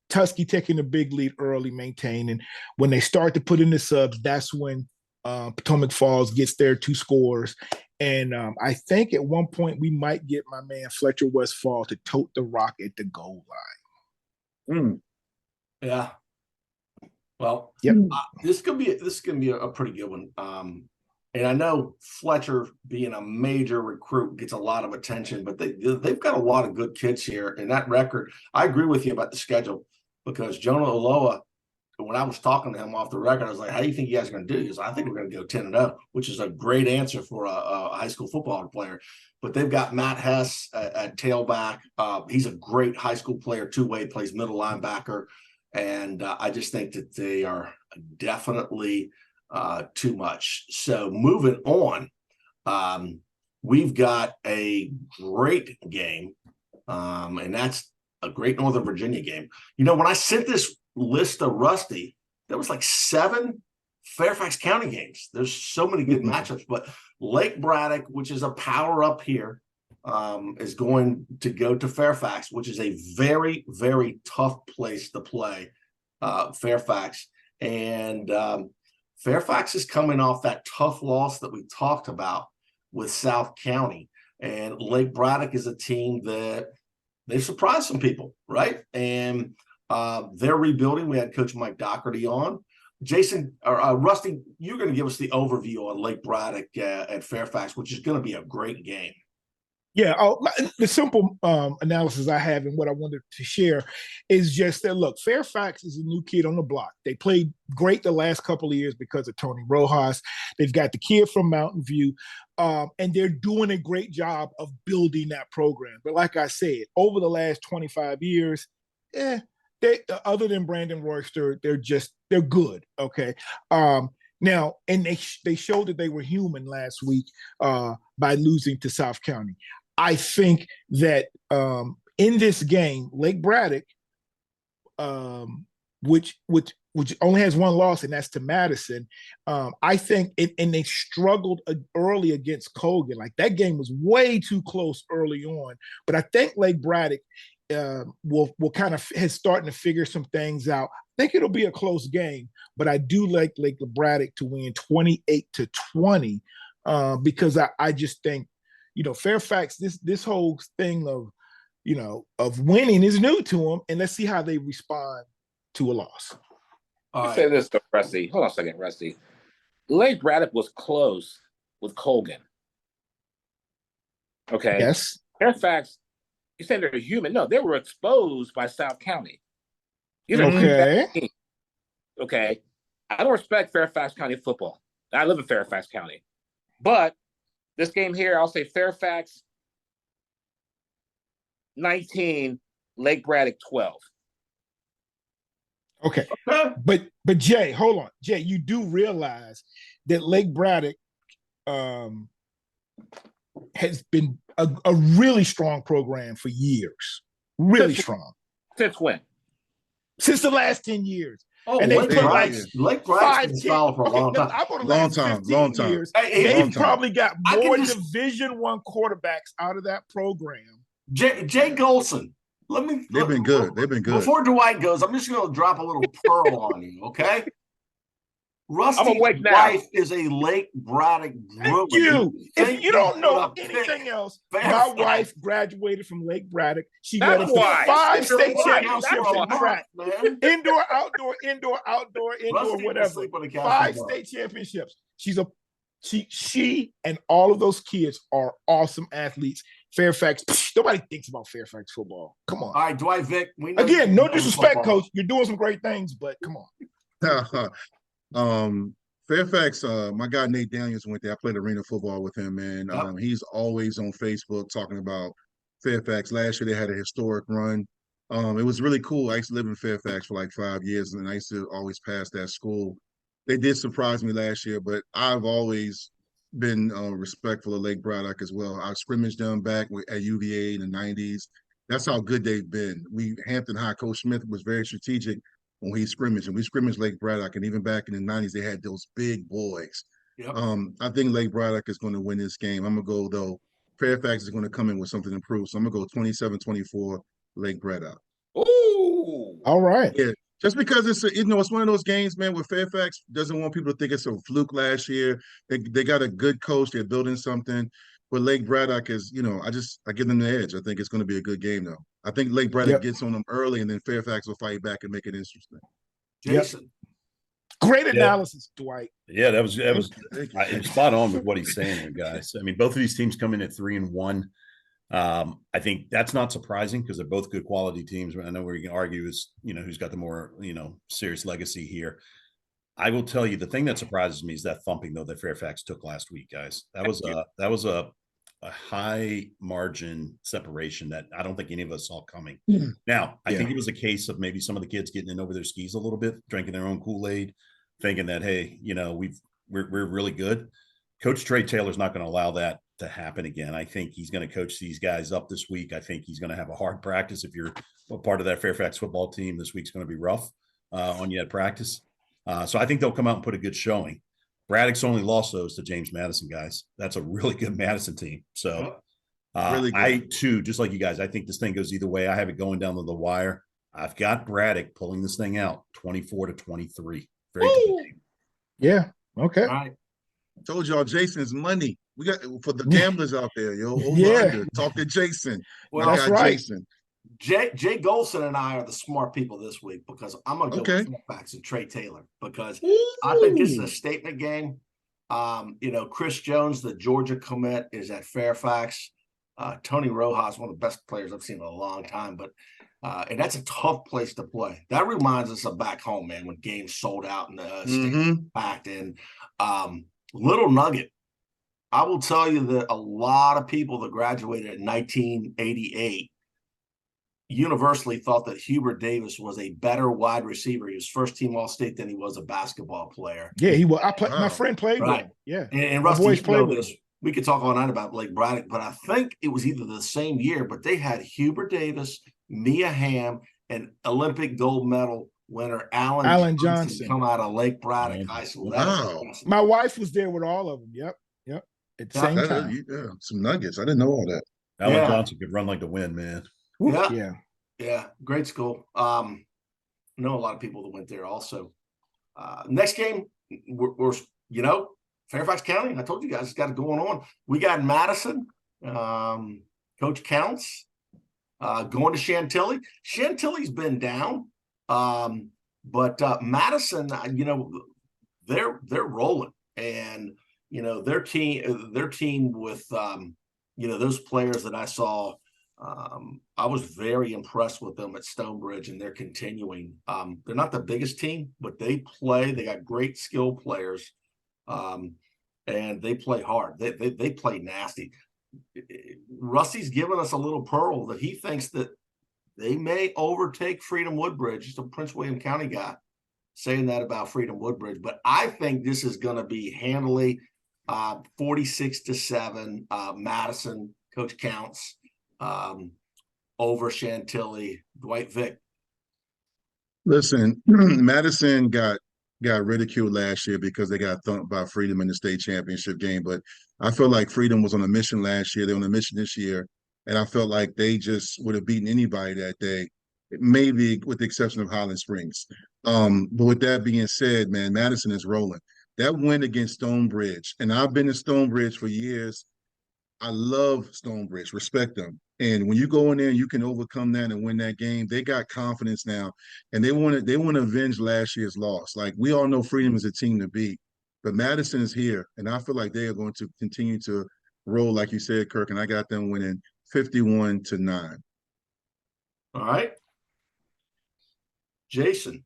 Tuskegee taking a big lead early, maintaining. When they start to put in the subs, that's when Potomac Falls gets their 2 scores. And I think at one point we might get my man Fletcher Westfall to tote the rock at the goal line. Yeah. Well, this could be a pretty good one. And I know Fletcher, being a major recruit, gets a lot of attention, but they've got a lot of good kids here. And that record, I agree with you about the schedule, because Jonah Uloa, when I was talking to him off the record, I was like, how do you think you guys are going to do? He goes, I think we're going to go 10-0, which is a great answer for a high school football player. But they've got Matt Hess at tailback. He's a great high school player, 2-way, plays middle linebacker. And I just think that they are definitely too much. So moving on, we've got a great game, and that's a great Northern Virginia game. When I sent this list of Rusty, there was 7 Fairfax County games. There's so many good matchups, but Lake Braddock, which is a power up here, is going to go to Fairfax, which is a very, very tough place to play, Fairfax. And Fairfax is coming off that tough loss that we talked about with South County, and Lake Braddock is a team that they surprised some people, right? And they're rebuilding. We had Coach Mike Doherty on. Jason or Rusty, you're going to give us the overview on Lake Braddock at Fairfax, which is going to be a great game. Yeah, the simple analysis I have and what I wanted to share is just that, look, Fairfax is a new kid on the block. They played great the last couple of years because of Tony Rojas. They've got the kid from Mountain View, and they're doing a great job of building that program. But like I said, over the last 25 years, they other than Brandon Royster, they're good, okay? Now, and they showed that they were human last week by losing to South County. I think that in this game, Lake Braddock, which only has one loss, and that's to Madison, I think, and they struggled early against Colgan. Like, that game was way too close early on. But I think Lake Braddock will kind of is starting to figure some things out. I think it'll be a close game, but I do like Lake Braddock to win 28-20 because I just think, Fairfax, this whole thing of winning is new to them, and let's see how they respond to a loss. Say this to Rusty. Hold on a second, Rusty. Lake Braddock was close with Colgan. Okay. Yes. Fairfax, you saying they're human? No, they were exposed by South County. Okay. Okay. I don't respect Fairfax County football. I live in Fairfax County. But this game here, I'll say Fairfax 19, Lake Braddock 12. Okay. But Jay, hold on. Jay, you do realize that Lake Braddock has been a really strong program for years. Really strong. Since when? Since the last 10 years. Oh, and they Lake put like Braddock's been solid for a long time. I'm on the last 15 years. They've probably got more Division I quarterbacks out of that program. Jay Gholson. They've been good. They've been good. Before Dwight goes, I'm just going to drop a little pearl on you, okay? Rusty's wife is a Lake Braddock Brewer. Thank you. If you don't know anything else, my wife graduated from Lake Braddock. She led us to 5 state championships in track. Indoor, outdoor, whatever. 5 state championships. She and all of those kids are awesome athletes. Fairfax, nobody thinks about Fairfax football. Come on. All right, Dwight Vick. Again, no disrespect, Coach. You're doing some great things, but come on. Fairfax, my guy Nate Daniels went there. I played arena football with him, man. He's always on Facebook talking about Fairfax. Last year they had a historic run. It was really cool. I used to live in Fairfax for like 5 years, and I used to always pass that school. They did surprise me last year, but I've always been respectful of Lake Braddock as well. I scrimmaged them back at UVA in the 90s. That's how good they've been. Hampton High, Coach Smith was very strategic when he scrimmaged, and we scrimmaged Lake Braddock, and even back in the 90s, they had those big boys. Yep. I think Lake Braddock is going to win this game. I'm going to go, though, Fairfax is going to come in with something improved. So I'm going to go 27-24 Lake Braddock. Ooh. All right. Yeah. Just because it's one of those games, man, where Fairfax doesn't want people to think it's a fluke last year. They got a good coach. They're building something. But Lake Braddock is, I give them the edge. I think it's going to be a good game, though. I think Lake Braddock gets on them early, and then Fairfax will fight back and make it interesting. Jason. Great analysis, Dwight. Yeah, that was spot on with what he's saying, guys. I mean, both of these teams come in at 3-1. I think that's not surprising because they're both good quality teams. I know we can argue is, who's got the more, serious legacy here. I will tell you the thing that surprises me is that thumping though that Fairfax took last week, guys. That was a high margin separation that I don't think any of us saw coming. Now, I think it was a case of maybe some of the kids getting in over their skis a little bit, drinking their own Kool-Aid, thinking that, hey, we're really good. Coach Trey Taylor's not going to allow that to happen again. I think he's going to coach these guys up this week. I think he's going to have a hard practice. If you're a part of that Fairfax football team, this week's going to be rough on you at practice. So I think they'll come out and put a good showing. Braddock's only lost those to James Madison, guys. That's a really good Madison team. So really I, too, just like you guys, I think this thing goes either way. I have it going down to the wire. I've got Braddock pulling this thing out 24-23. Very good game. Yeah. Okay. All right. Told y'all Jason's money. We got for the gamblers out there, yo. Over Yeah. under. Talk to Jason. Well, My that's guy right. Jason. Jay Gholson and I are the smart people this week because I'm going to go Okay. with Fairfax and Trey Taylor because I think this is a Ooh. statement game. Chris Jones, the Georgia commit, is at Fairfax. Tony Rojas, one of the best players I've seen in a long time, but and that's a tough place to play. That reminds us of back home, man, when games sold out and the stadium packed in. Little nugget. I will tell you that a lot of people that graduated in 1988 universally thought that Hubert Davis was a better wide receiver. He was first team All-State than he was a basketball player. Yeah, he was. My Wow. friend played with Right. him. Yeah. And My Rusty, boys you played know with this. him. We could talk all night about Blake Braddock, but I think it was either the same year, but they had Hubert Davis, Mia Hamm, and Olympic gold medal winner Alan Johnson come out of Lake Braddock High School. Wow. My wife was there with all of them. Yep. At the same time. Yeah, some nuggets. I didn't know all that. Alan Johnson could run like the wind, man. Yeah. Great school. I know a lot of people that went there also. Next game, we're Fairfax County. I told you guys it's got it going on. We got Madison, Coach Counts, going to Chantilly. Chantilly's been down, but Madison, they're rolling, and their team with those players that I saw. I was very impressed with them at Stonebridge, and they're continuing. They're not the biggest team, but they got great skill players, and they play hard. They play nasty. Rusty's given us a little pearl that he thinks that they may overtake Freedom Woodbridge. He's a Prince William County guy saying that about Freedom Woodbridge, but I think this is going to be handily 46-7. Madison, Coach Counts. Over Chantilly. Dwight Vick. Listen, Madison got ridiculed last year because they got thumped by Freedom in the state championship game. But I feel like Freedom was on a mission last year. They're on a mission this year. And I felt like they just would have beaten anybody that day, maybe with the exception of Highland Springs. But with that being said, man, Madison is rolling. That win against Stonebridge, and I've been in Stonebridge for years. I love Stonebridge, respect them. And when you go in there and you can overcome that and win that game, they got confidence now, and they want to avenge last year's loss. Like, we all know Freedom is a team to beat, but Madison is here, and I feel like they are going to continue to roll, like you said, Kirk. And I got them winning 51-9. All right, Jason.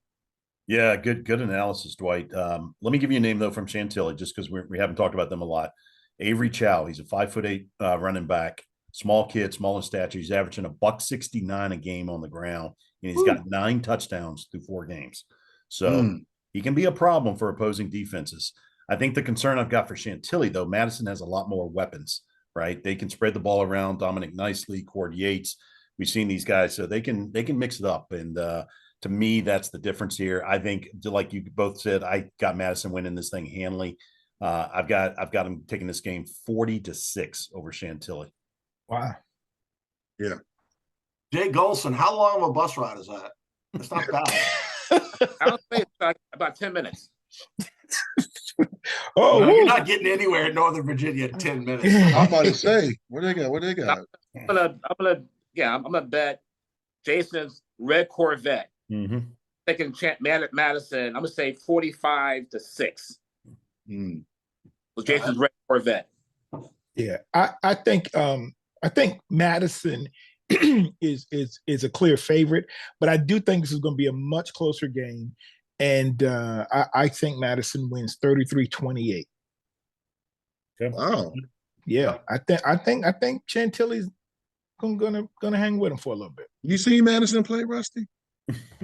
Yeah, good analysis, Dwight. Let me give you a name though from Chantilly, just because we haven't talked about them a lot. Avery Chow. He's a 5'8" running back. Small kid, small in stature. He's averaging $169 a game on the ground, and he's got 9 touchdowns through 4 games. So he can be a problem for opposing defenses. I think the concern I've got for Chantilly, though, Madison has a lot more weapons, right? They can spread the ball around. Dominic Nicely, Cord Yates. We've seen these guys, so they can mix it up. And to me, that's the difference here. I think, like you both said, I got Madison winning this thing handily. I've got them taking this game 40-6 over Chantilly. Wow. Yeah. Jay Gholson, how long of a bus ride is that? It's not bad. I don't think it's about 10 minutes. You're not getting anywhere in Northern Virginia in 10 minutes. I'm about to say, what they got? I'm gonna bet Jason's red Corvette. Taking Madison. I'm gonna say 45-6. With Jason's red Corvette. Yeah, I think Madison is a clear favorite, but I do think this is going to be a much closer game, and I think Madison wins 33-28. Okay. Wow. Yeah, I think Chantilly's gonna hang with him for a little bit. You see Madison play, Rusty?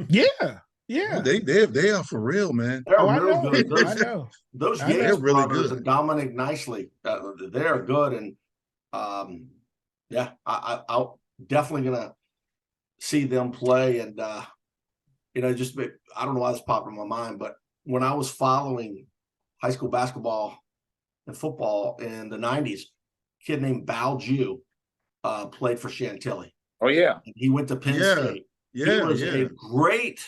Yeah. Oh, they are for real, man. They're real good. I know. Those I know. Yates They're really brothers good. and Dominic Nicely, they're good. And I'll definitely gonna see them play. And I don't know why this popped in my mind, but when I was following high school basketball and football in the 90s, a kid named Bao Ju played for Chantilly. Oh yeah. And he went to Penn State. Yeah, he was a great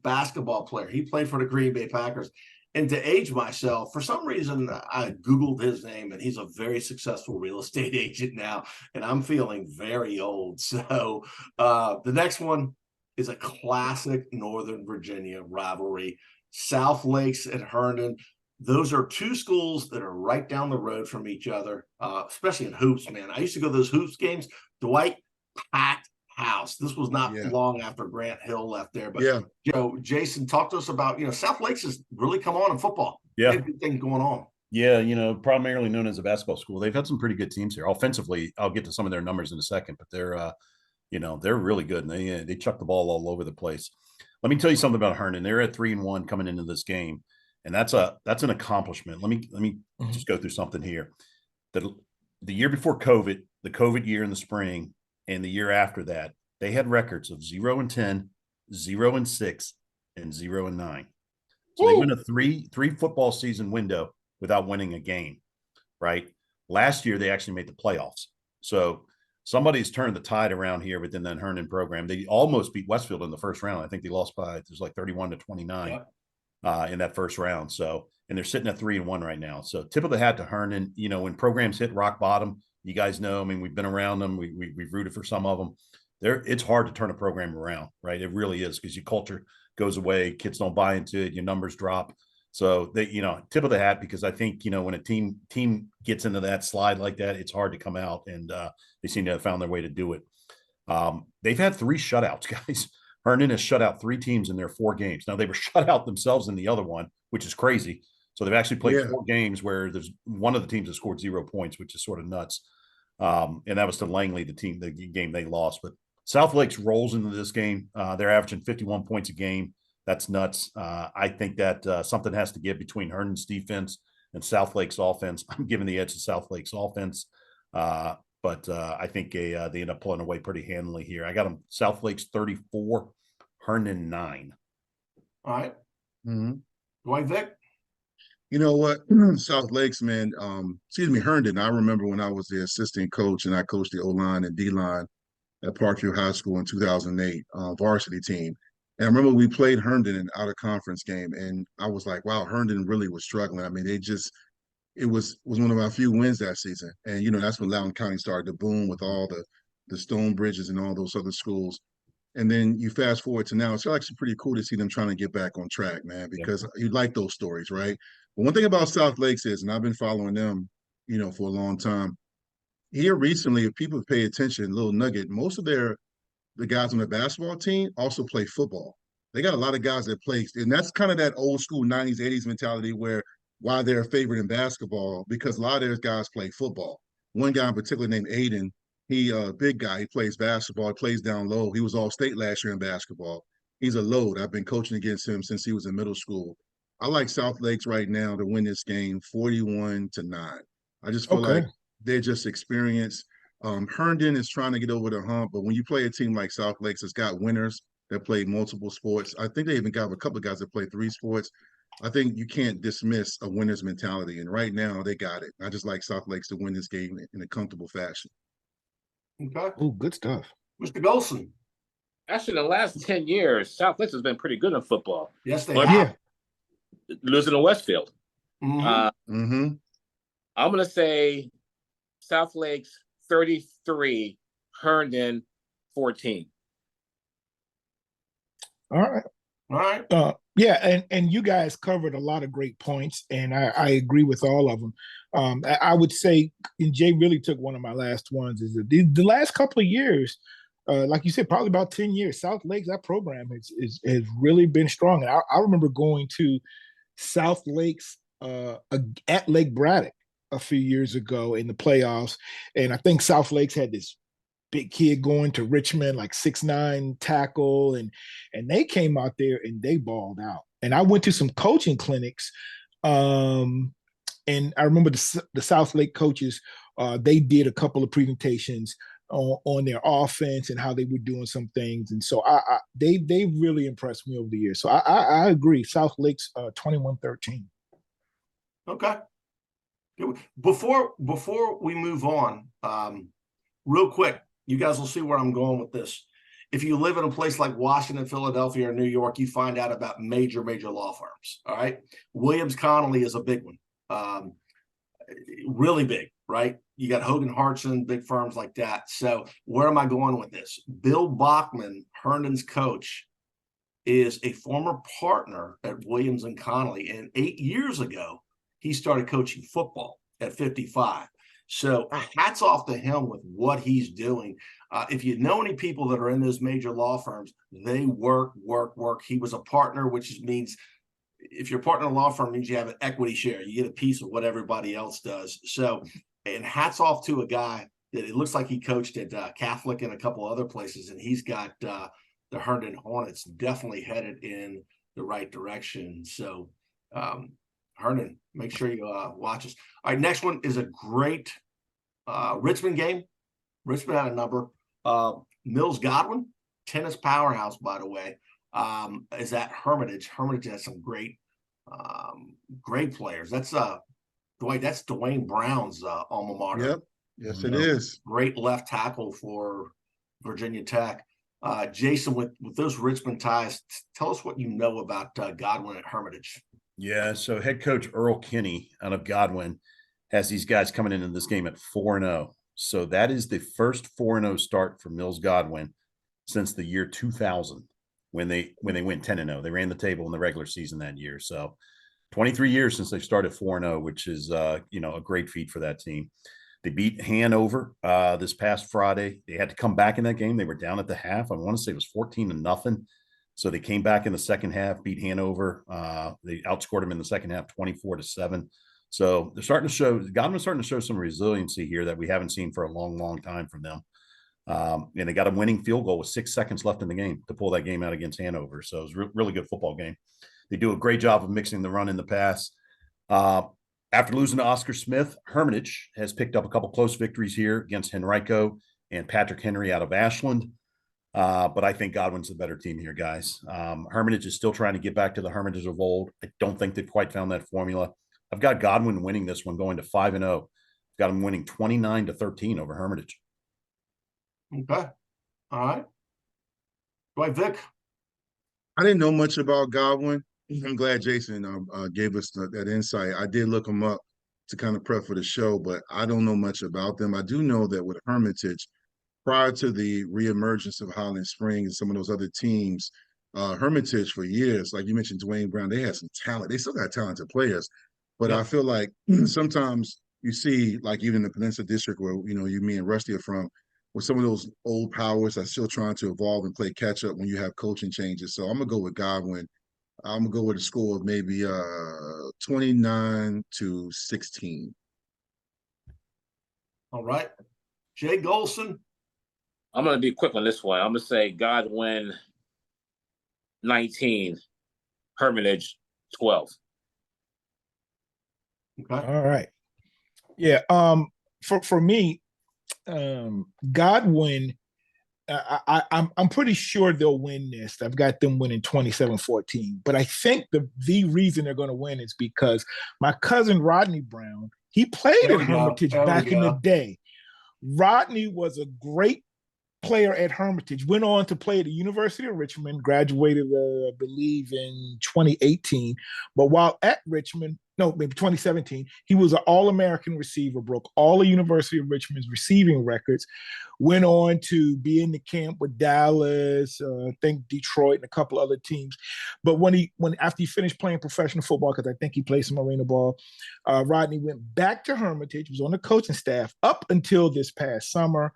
basketball player. He played for the Green Bay Packers. And to age myself, for some reason, I Googled his name, and he's a very successful real estate agent now, and I'm feeling very old. So the next one is a classic Northern Virginia rivalry. South Lakes at Herndon. Those are two schools that are right down the road from each other, especially in hoops, man. I used to go to those hoops games. Dwight, packed house. This was not long after Grant Hill left there. But, Jason, talk to us about, South Lakes has really come on in football. Yeah. They have good things going on. Yeah, primarily known as a basketball school. They've had some pretty good teams here. Offensively, I'll get to some of their numbers in a second, but they're really good, and they chuck the ball all over the place. Let me tell you something about Herndon. They're at 3-1 coming into this game, and that's an accomplishment. Let me just go through something here. The year before COVID, the COVID year in the spring, and the year after that, they had records of 0-10, 0-6, and 0-9. So they win a three football season window without winning a game, right? Last year, they actually made the playoffs. So somebody's turned the tide around here within that Herndon program. They almost beat Westfield in the first round. I think they lost by, it was like 31-29 in that first round. So, and they're sitting at 3-1 right now. So tip of the hat to Herndon. When programs hit rock bottom, you guys know, we've been around them. We've rooted for some of them. It's hard to turn a program around, right? It really is, because your culture goes away. Kids don't buy into it. Your numbers drop. So they, tip of the hat, because I think, when a team gets into that slide like that, it's hard to come out, and they seem to have found their way to do it. They've had 3 shutouts, guys. Herndon has shut out 3 teams in their 4 games. Now, they were shut out themselves in the other one, which is crazy. So they've actually played 4 games where there's one of the teams that scored 0 points, which is sort of nuts. And that was to Langley, the game they lost. But South Lakes rolls into this game. They're averaging 51 points a game. That's nuts. I think that something has to give between Herndon's defense and South Lakes offense. I'm giving the edge to South Lakes offense. But I think they end up pulling away pretty handily here. I got them South Lakes 34, Herndon 9. All right. Mm-hmm. Dwight Vick? You know what? South Lakes, man, Herndon. I remember when I was the assistant coach and I coached the O-line and D-line at Parkview High School in 2008, varsity team. And I remember we played Herndon in an out-of-conference game, and I was like, wow, Herndon really was struggling. It was one of our few wins that season. And, that's when Loudoun County started to boom with all the Stone Bridges and all those other schools. And then you fast forward to now, it's actually pretty cool to see them trying to get back on track, man, because you like those stories, right? But one thing about South Lakes is, and I've been following them, for a long time, here recently, if people pay attention, little nugget, most of the guys on the basketball team also play football. They got a lot of guys that play, and that's kind of that old school 90s, 80s mentality where why they're a favorite in basketball, because a lot of those guys play football. One guy in particular named Aiden, he big guy, he plays basketball, he plays down low. He was all state last year in basketball. He's a load. I've been coaching against him since he was in middle school. I like South Lakes right now to win this game 41-9. I just feel like they're just experienced. Herndon is trying to get over the hump, but when you play a team like South Lakes, it's got winners that play multiple sports. I think they even got a couple of guys that play 3 sports. I think you can't dismiss a winner's mentality, and right now they got it. I just like South Lakes to win this game in a comfortable fashion. Okay. Oh, good stuff. Mr. Gholson? Actually, the last 10 years, South Lakes has been pretty good in football. Yes, they have. Losing to Westfield. Mm-hmm. I'm going to say South Lakes 33, Herndon 14. All right. And you guys covered a lot of great points, and I agree with all of them. I would say, and Jay really took one of my last ones, is that the last couple of years, like you said, probably about 10 years, South Lakes, that program has really been strong. And I remember going to South Lakes at Lake Braddock a few years ago in the playoffs, and I think South Lakes had this big kid going to Richmond, like 6'9" tackle, and they came out there and they balled out. And I went to some coaching clinics, and I remember the South Lake coaches, they did a couple of presentations on their offense and how they were doing some things, and so they really impressed me over the years. So I agree, South Lake's 21-13. Okay. Before we move on, real quick, you guys will see where I'm going with this. if you live in a place like Washington, Philadelphia, or New York, you find out about major law firms. All right. Williams Connolly is a big one. Really big, right? You got Hogan Hartson, big firms like that. So where am I going with this? Bill Bachman, Herndon's coach, is a former partner at Williams and Connolly. And 8 years ago, he started coaching football at 55. So hats off to him with what he's doing. If you know any people that are in those major law firms, they work. He was a partner, which means if you're a partner in a law firm, means you have an equity share. You get a piece of what everybody else does. So, and hats off to a guy that it looks like he coached at Catholic and a couple other places, and he's got the Herndon Hornets definitely headed in the right direction. So, Herndon, make sure you watch us. All right, next one is a great Richmond game. Richmond had a number. Mills Godwin, tennis powerhouse, by the way, is at Hermitage. Hermitage has some great players. That's Dwight. That's Dwayne Brown's alma mater. Yep. Yes, it is. Great left tackle for Virginia Tech. Jason, with those Richmond ties, tell us what you know about Godwin at Hermitage. Yeah, so head coach Earl Kinney out of Godwin has these guys coming into this game at 4-0. So that is the first 4-0 start for Mills Godwin since the year 2000 when they went 10-0. They ran the table in the regular season that year. So 23 years since they started 4-0, which is a great feat for that team. They beat Hanover this past Friday. They had to come back in that game. They were down at the half. I want to say it was 14-0. So they came back in the second half, beat Hanover. They outscored them in the second half 24-7. So they're starting to show, Godwin's starting to show some resiliency here that we haven't seen for a long time from them. And they got a winning field goal with 6 seconds left in the game to pull that game out against Hanover. So it was a really good football game. They do a great job of mixing the run and the pass. After losing to Oscar Smith, Hermitage has picked up a couple close victories here against Henrico and Patrick Henry out of Ashland. But I think Godwin's the better team here, guys. Hermitage is still trying to get back to the Hermitage of old. I don't think they've quite found that formula. I've got Godwin winning this one, going to 5-0. I've got him winning 29-13 over Hermitage. Okay. All right. Dwight, Vic. I didn't know much about Godwin. I'm glad Jason gave us that insight. I did look him up to kind of prep for the show, but I don't know much about them. I do know that with Hermitage, prior to the reemergence of Highland Springs and some of those other teams, Hermitage for years, like you mentioned, Dwayne Brown, they had some talent. They still got talented players, but I feel like sometimes you see, like even the Peninsula District, where me and Rusty are from, with some of those old powers are still trying to evolve and play catch up when you have coaching changes. So I'm gonna go with Godwin. I'm gonna go with a score of maybe 29-16. All right. Jay Gholson. I'm going to be quick on this one. I'm going to say Godwin 19, Hermitage 12. Okay. All right. Yeah. For me, Godwin, I'm pretty sure they'll win this. I've got them winning 27-14. But I think the reason they're going to win is because my cousin Rodney Brown, he played at Hermitage back in the day. Rodney was a great player at Hermitage, went on to play at the University of Richmond, graduated, I believe, in 2018. But while at Richmond, no, maybe 2017, he was an All-American receiver, broke all of University of Richmond's receiving records, went on to be in the camp with Dallas, I think Detroit and a couple other teams. But after he finished playing professional football, because I think he played some arena ball, Rodney went back to Hermitage, was on the coaching staff up until this past summer.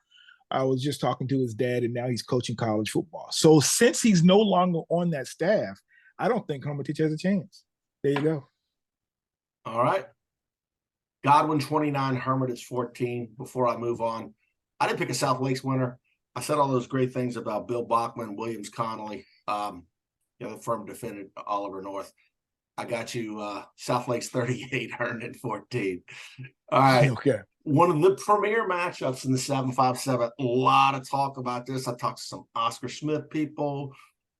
I was just talking to his dad, and now he's coaching college football. So since he's no longer on that staff, I don't think Hermitage has a chance. There you go. All right. Godwin 29, Hermitage 14. Before I move on, I didn't pick a South Lakes winner. I said all those great things about Bill Bachman, Williams Connolly. The firm defended Oliver North. I got you South Lakes 38, Herndon 14. All right. Okay. One of the premier matchups in the 757. A lot of talk about this. I talked to some Oscar Smith people.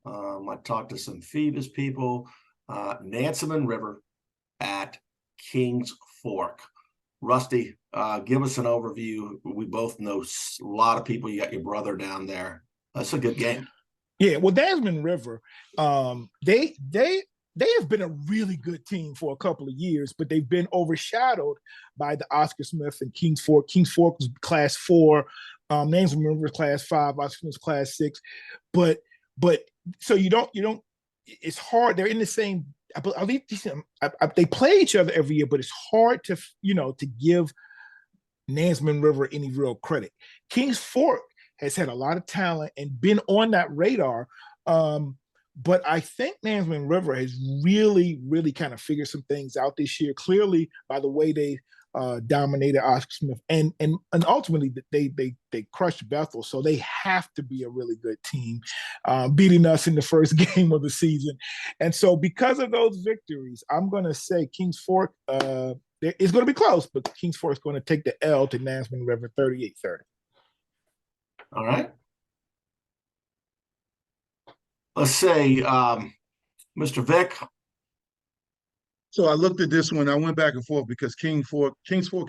I talked to some Phoebus people. Nansemond River at Kings Fork. Rusty, give us an overview. We both know a lot of people. You got your brother down there. That's a good game. Yeah, well, Desmond River, they have been a really good team for a couple of years, but they've been overshadowed by the Oscar Smith and Kings Fork. Kings Fork was class 4, Desmond River class 5, Oscar Smith class 6. But so you don't. It's hard. They're in the same. I believe they play each other every year, but it's hard to give Desmond River any real credit. Kings Fork has had a lot of talent and been on that radar. But I think Desmond River has really, really kind of figured some things out this year. Clearly, by the way they dominated Oscar Smith, and ultimately they crushed Bethel, so they have to be a really good team, beating us in the first game of the season. And so, because of those victories, I'm going to say Kings Fork. It's going to be close, but Kings Fork is going to take the L to Desmond River 38-30. All right. Let's say, Mr. Vic. So I looked at this one. I went back and forth because Kings Fork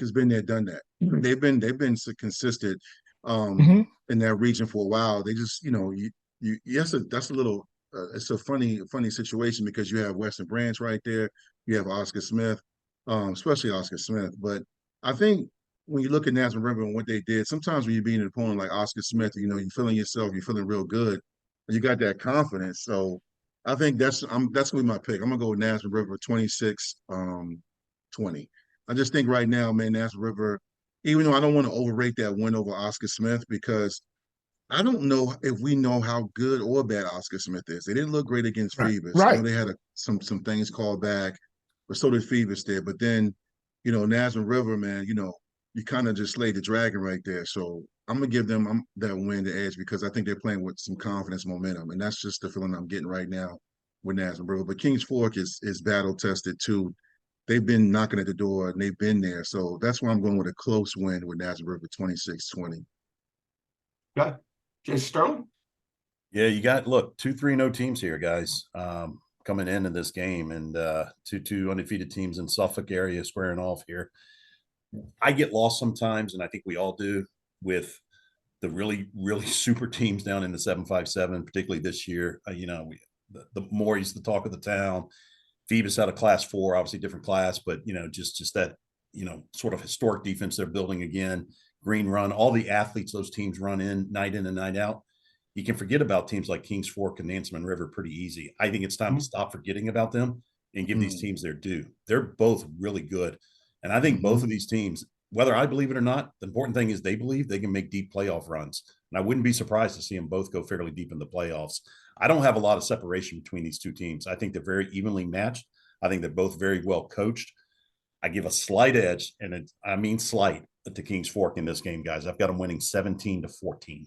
has been there, done that. They've been so consistent in that region for a while. They just, that's a little. It's a funny situation because you have Western Branch right there. You have Oscar Smith, especially Oscar Smith. But I think when you look at Desmond River and what they did, sometimes when you're beating an opponent like Oscar Smith, you're feeling yourself, you're feeling real good, and you got that confidence. So I think that's gonna be my pick. I'm gonna go with Desmond River 26-20. I just think right now, man, Desmond River, even though I don't want to overrate that win over Oscar Smith because I don't know if we know how good or bad Oscar Smith is. They didn't look great against Phoebus. Right. I know they had some things called back, but so did Phoebus did. But then, Desmond River, man, you kind of just slayed the dragon right there. So I'm gonna give them that win the edge because I think they're playing with some confidence, momentum, and that's just the feeling I'm getting right now with Desmond River. But Kings Fork is battle tested too. They've been knocking at the door and they've been there. So that's why I'm going with a close win with Desmond River 26-20. Okay. Jay Sterling. Yeah, you got 2-3-0 teams here, guys, coming into this game, and two undefeated teams in Suffolk area squaring off here. I get lost sometimes, and I think we all do, with the really, really super teams down in the 757, particularly this year. The Morey's the talk of the town. Phoebus out of class 4, obviously different class, but just that sort of historic defense they're building again. Green Run, all the athletes those teams run in and night out. You can forget about teams like Kings Fork and Desmond River pretty easy. I think it's time to stop forgetting about them and give these teams their due. They're both really good. And I think both of these teams, whether I believe it or not, the important thing is they believe they can make deep playoff runs. And I wouldn't be surprised to see them both go fairly deep in the playoffs. I don't have a lot of separation between these two teams. I think they're very evenly matched. I think they're both very well coached. I give a slight edge, and I mean slight, to Kings Fork in this game, guys. I've got them winning 17-14.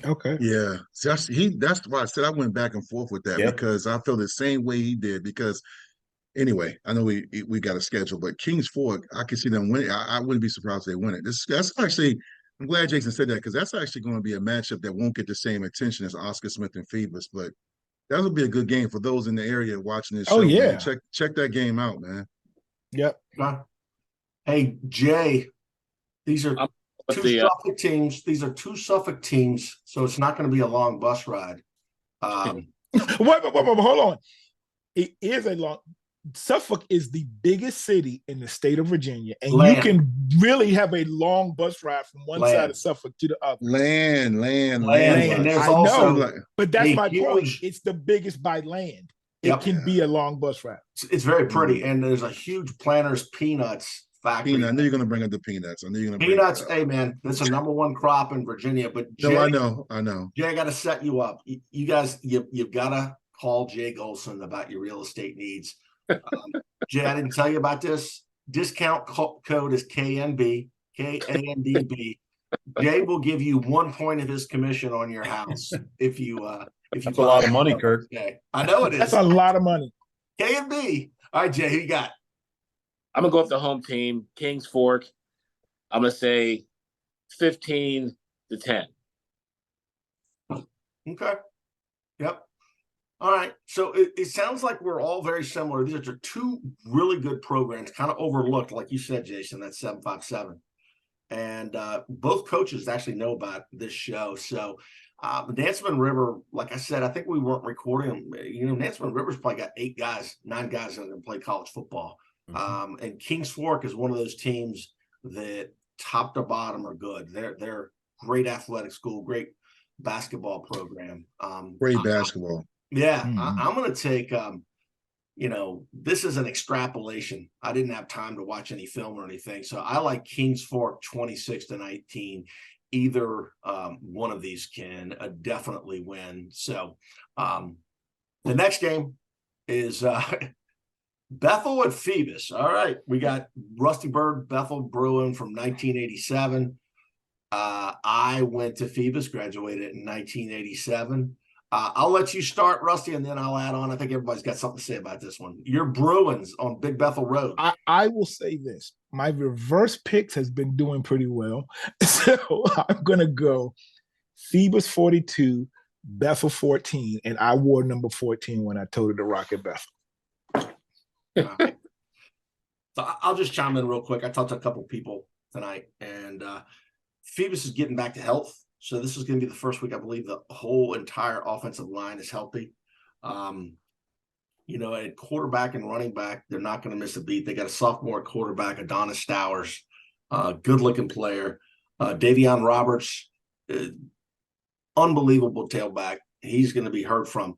Okay. Yeah. That's why I said I went back and forth with that because I feel the same way he did because anyway, I know we got a schedule, but Kings Fork, I can see them winning. I wouldn't be surprised if they win it. That's actually, I'm glad Jason said that because that's actually going to be a matchup that won't get the same attention as Oscar Smith and Phoebus, but that would be a good game for those in the area watching this show. Oh, yeah. Man. Check that game out, man. Yep. Hey, Jay, these are Suffolk teams. These are 2 Suffolk teams, so it's not going to be a long bus ride. Wait, hold on. It is a long. Suffolk is the biggest city in the state of Virginia, and you can really have a long bus ride from one side of Suffolk to the other. Land. And there's I also know, but that's my point. It's the biggest by land. It can be a long bus ride. It's very pretty, and there's a huge Planters peanuts factory. I knew you're going to bring up the peanuts. I knew you're going to bring peanuts. Hey, man, that's a #1 crop in Virginia. But Jay, no, I know. Jay, I got to set you up. You guys, you've got to call Jay Gholson about your real estate needs. Jay, I didn't tell you about this. Discount code is KNB, KANDB. Jay will give you 1 point of his commission on your house if you. That's a lot of money, Kirk. Okay. I know it is. That's a lot of money. KNB. All right, Jay, who you got? I'm gonna go with the home team, Kings Fork. I'm gonna say 15-10. Okay. Yep. All right. So it sounds like we're all very similar. These are 2 really good programs, kind of overlooked, like you said, Jason, that's 757. And both coaches actually know about this show. So Nansemond River, like I said, I think we weren't recording. Nansemond River's probably got 9 guys that are going to play college football. And Kings Fork is one of those teams that top to bottom are good. They're great athletic school, great basketball program. Great basketball. I'm going to take, this is an extrapolation. I didn't have time to watch any film or anything. So I like Kings Fork 26-19. Either one of these can definitely win. So the next game is Bethel at Phoebus. All right. We got Rusty Bird Bethel brewing from 1987. I went to Phoebus, graduated in 1987. I'll let you start, Rusty, and then I'll add on. I think everybody's got something to say about this one. Your Bruins on Big Bethel Road. I will say this. My reverse picks has been doing pretty well. So I'm going to go Phoebus 42, Bethel 14, and I wore number 14 when I toted the Rocket Bethel. Right. So I'll just chime in real quick. I talked to a couple people tonight, and Phoebus is getting back to health. So this is going to be the first week, I believe, the whole entire offensive line is healthy. At quarterback and running back, they're not going to miss a beat. They got a sophomore quarterback, Adonis Stowers, good-looking player. Davion Roberts, unbelievable tailback. He's going to be heard from.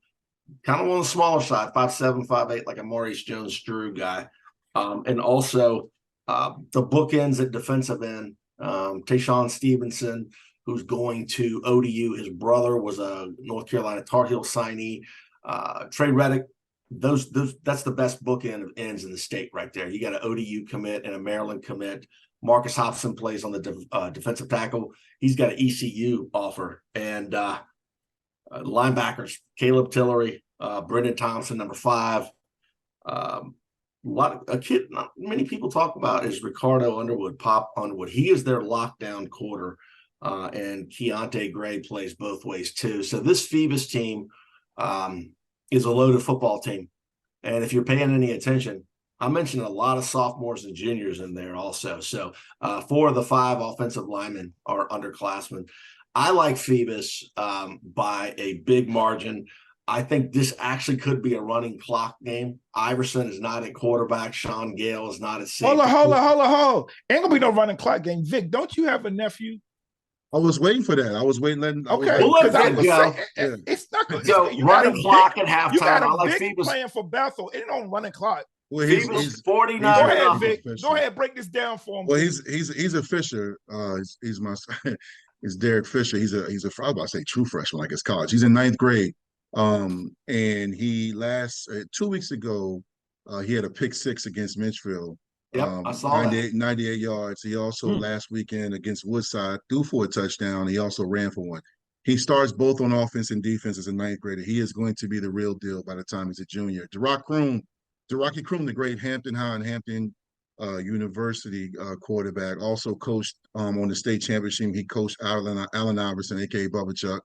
Kind of on the smaller side, 5'7", 5'8", like a Maurice Jones-Drew guy. And also the bookends at defensive end, Tayshawn Stevenson, who's going to ODU. His brother was a North Carolina Tar Heel signee. Trey Reddick, that's the best bookend of ends in the state right there. You got an ODU commit and a Maryland commit. Marcus Hobson plays on the defensive tackle. He's got an ECU offer. And linebackers, Caleb Tillery, Brendan Thompson, number 5. A kid not many people talk about is Ricardo Underwood, Pop Underwood. He is their lockdown quarter. And Keontae Gray plays both ways too. So this Phoebus team is a loaded football team. And if you're paying any attention, I mentioned a lot of sophomores and juniors in there also. So 4 of the 5 offensive linemen are underclassmen. I like Phoebus by a big margin. I think this actually could be a running clock game. Iverson is not at quarterback. Sean Gale is not at safety. Hold on. Ain't gonna be no running clock game. Vic, don't you have a nephew? I was waiting for that. I was waiting. Okay, it's not going to running clock at halftime. You got a big playing for Bethel. It don't running clock. Well, he's 49. Go ahead, Vic. Go ahead, break this down for him. Well, he's a Fisher. He's my. It's Derek Fisher. He's a. I was about to say true freshman, like it's college. He's in 9th grade. And he 2 weeks ago, he had a pick 6 against Mitchfield. Yep, I saw 98 yards. He also last weekend against Woodside threw for a touchdown. He also ran for one. He starts both on offense and defense as a 9th grader. He is going to be the real deal by the time he's a junior. Jeraki Kroom, the great Hampton High and Hampton University quarterback, also coached on the state championship. He coached Allen Iverson, aka Bubba Chuck.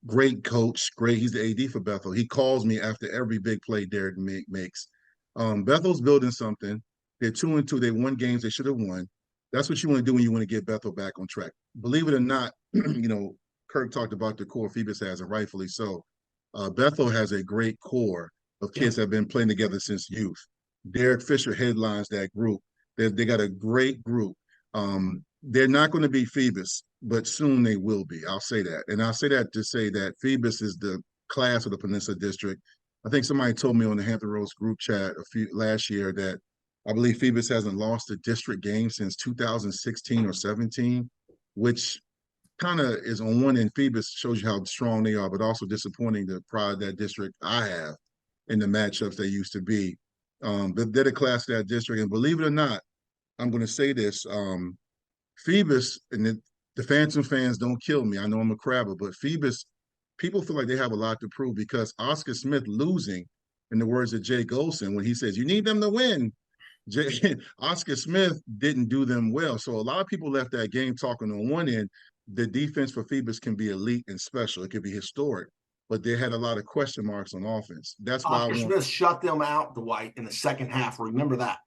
Great coach, great. He's the AD for Bethel. He calls me after every big play Derek makes. Bethel's building something. They're 2-2. They won games they should have won. That's what you want to do when you want to get Bethel back on track. Believe it or not, Kirk talked about the core Phoebus has, and rightfully so. Bethel has a great core of kids that have been playing together since youth. Derek Fisher headlines that group. They got a great group. They're not going to be Phoebus, but soon they will be. I'll say that. And I'll say that to say that Phoebus is the class of the Peninsula District. I think somebody told me on the Hampton Roads group chat last year that I believe Phoebus hasn't lost a district game since 2016 or 17, which kind of is on one end. Phoebus shows you how strong they are, but also disappointing the pride of that district I have in the matchups they used to be. But they're the class of that district. And believe it or not, I'm going to say this, Phoebus, and the Phantom fans don't kill me. I know I'm a crabber, but Phoebus, people feel like they have a lot to prove because Oscar Smith losing, in the words of Jay Gholson, when he says, you need them to win, Oscar Smith didn't do them well. So a lot of people left that game talking on one end, the defense for Phoebus can be elite and special. It could be historic, but they had a lot of question marks on offense. That's why Oscar Smith shut them out, Dwight, in the second half. Remember that.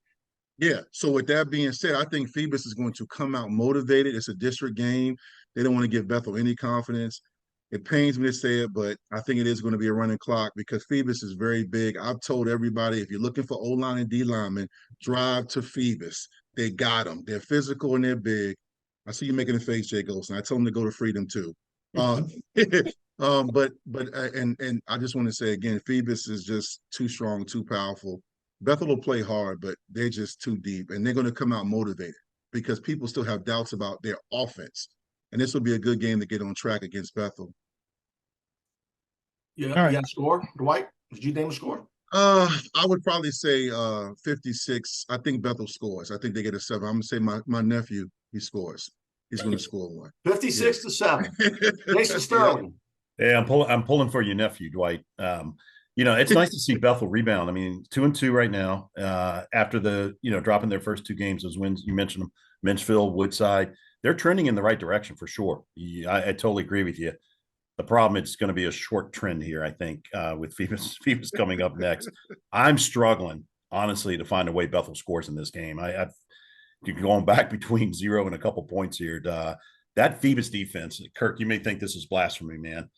Yeah. So with that being said, I think Phoebus is going to come out motivated. It's a district game. They don't want to give Bethel any confidence. It pains me to say it, but I think it is going to be a running clock because Phoebus is very big. I've told everybody, if you're looking for O-line and D-linemen, drive to Phoebus. They got them. They're physical and they're big. I see you making a face, Jay Gholson. I told him to go to Freedom too. And I just want to say again, Phoebus is just too strong, too powerful. Bethel will play hard, but they're just too deep, and they're going to come out motivated because people still have doubts about their offense. And this will be a good game to get on track against Bethel. Yeah, All right. yeah. Score, Dwight. Did you name a score? I would probably say 56. I think Bethel scores. I think they get a 7. I'm gonna say my nephew, he scores. He's gonna score one. 56 to 7. Jason Sterling. Yeah, I'm pulling for your nephew, Dwight. It's nice to see Bethel rebound. I mean, 2-2 right now. After the dropping their first 2 games, those wins you mentioned them, Menchville, Woodside, they're trending in the right direction for sure. I totally agree with you. The problem is going to be a short trend here, I think, with Phoebus coming up next. I'm struggling, honestly, to find a way Bethel scores in this game. I've going back between 0 and a couple points here. That Phoebus defense, Kirk, you may think this is blasphemy, man.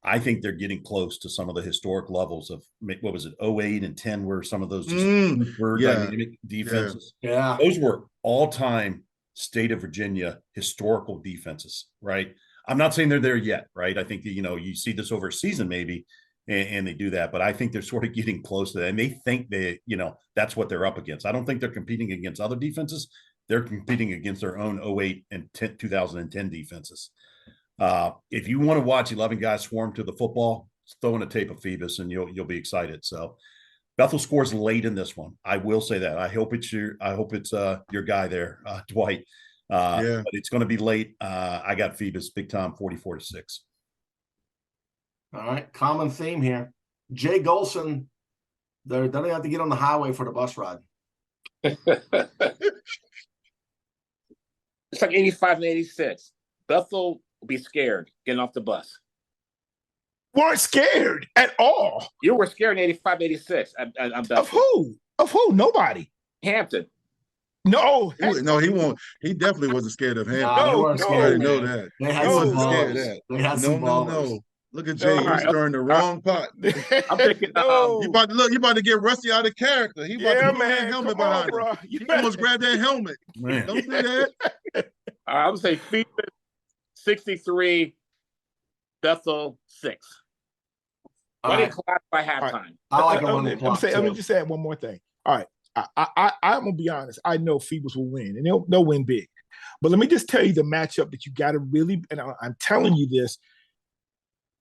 I think they're getting close to some of the historic levels of, what was it, 08 and 10, where some of those just dynamic defenses. Yeah. Those were all-time state of Virginia historical defenses, right? I'm not saying they're there yet, right? I think that, you see this over a season maybe, and they do that, but I think they're sort of getting close to that. And they think that's what they're up against. I don't think they're competing against other defenses. They're competing against their own 08 and 2010 defenses. If you want to watch 11 guys swarm to the football, throw in a tape of Phoebus and you'll be excited. So Bethel scores late in this one. I will say that. I hope it's your guy there, Dwight. But it's going to be late. I got Phoebus big time, 44-6. All right, common theme here. Jay Gholson, they don't have to get on the highway for the bus ride. It's like 85 and 86. Bethel will be scared getting off the bus. Weren't scared at all. You were scared in 85, 86. I'm Bethel. Of who? Of who? Nobody. Hampton. No, he won't. He definitely wasn't scared of him. No, I already know that. They had He some wasn't scared of balls. that. They had some balls. No. Look at Jay. He's stirring the wrong pot. I'm thinking, You about to get Rusty out of character. He about to put that helmet behind him. He almost grabbed that helmet. Man. Don't say that. I would say Phoebus 63, Bethel 6. All 20 right. o'clock by halftime. I like a let running clock. me just add one more thing. All right. I'm gonna be honest. I know Phoebus will win, and they'll win big. But let me just tell you the matchup that you got to really, and I'm telling you this,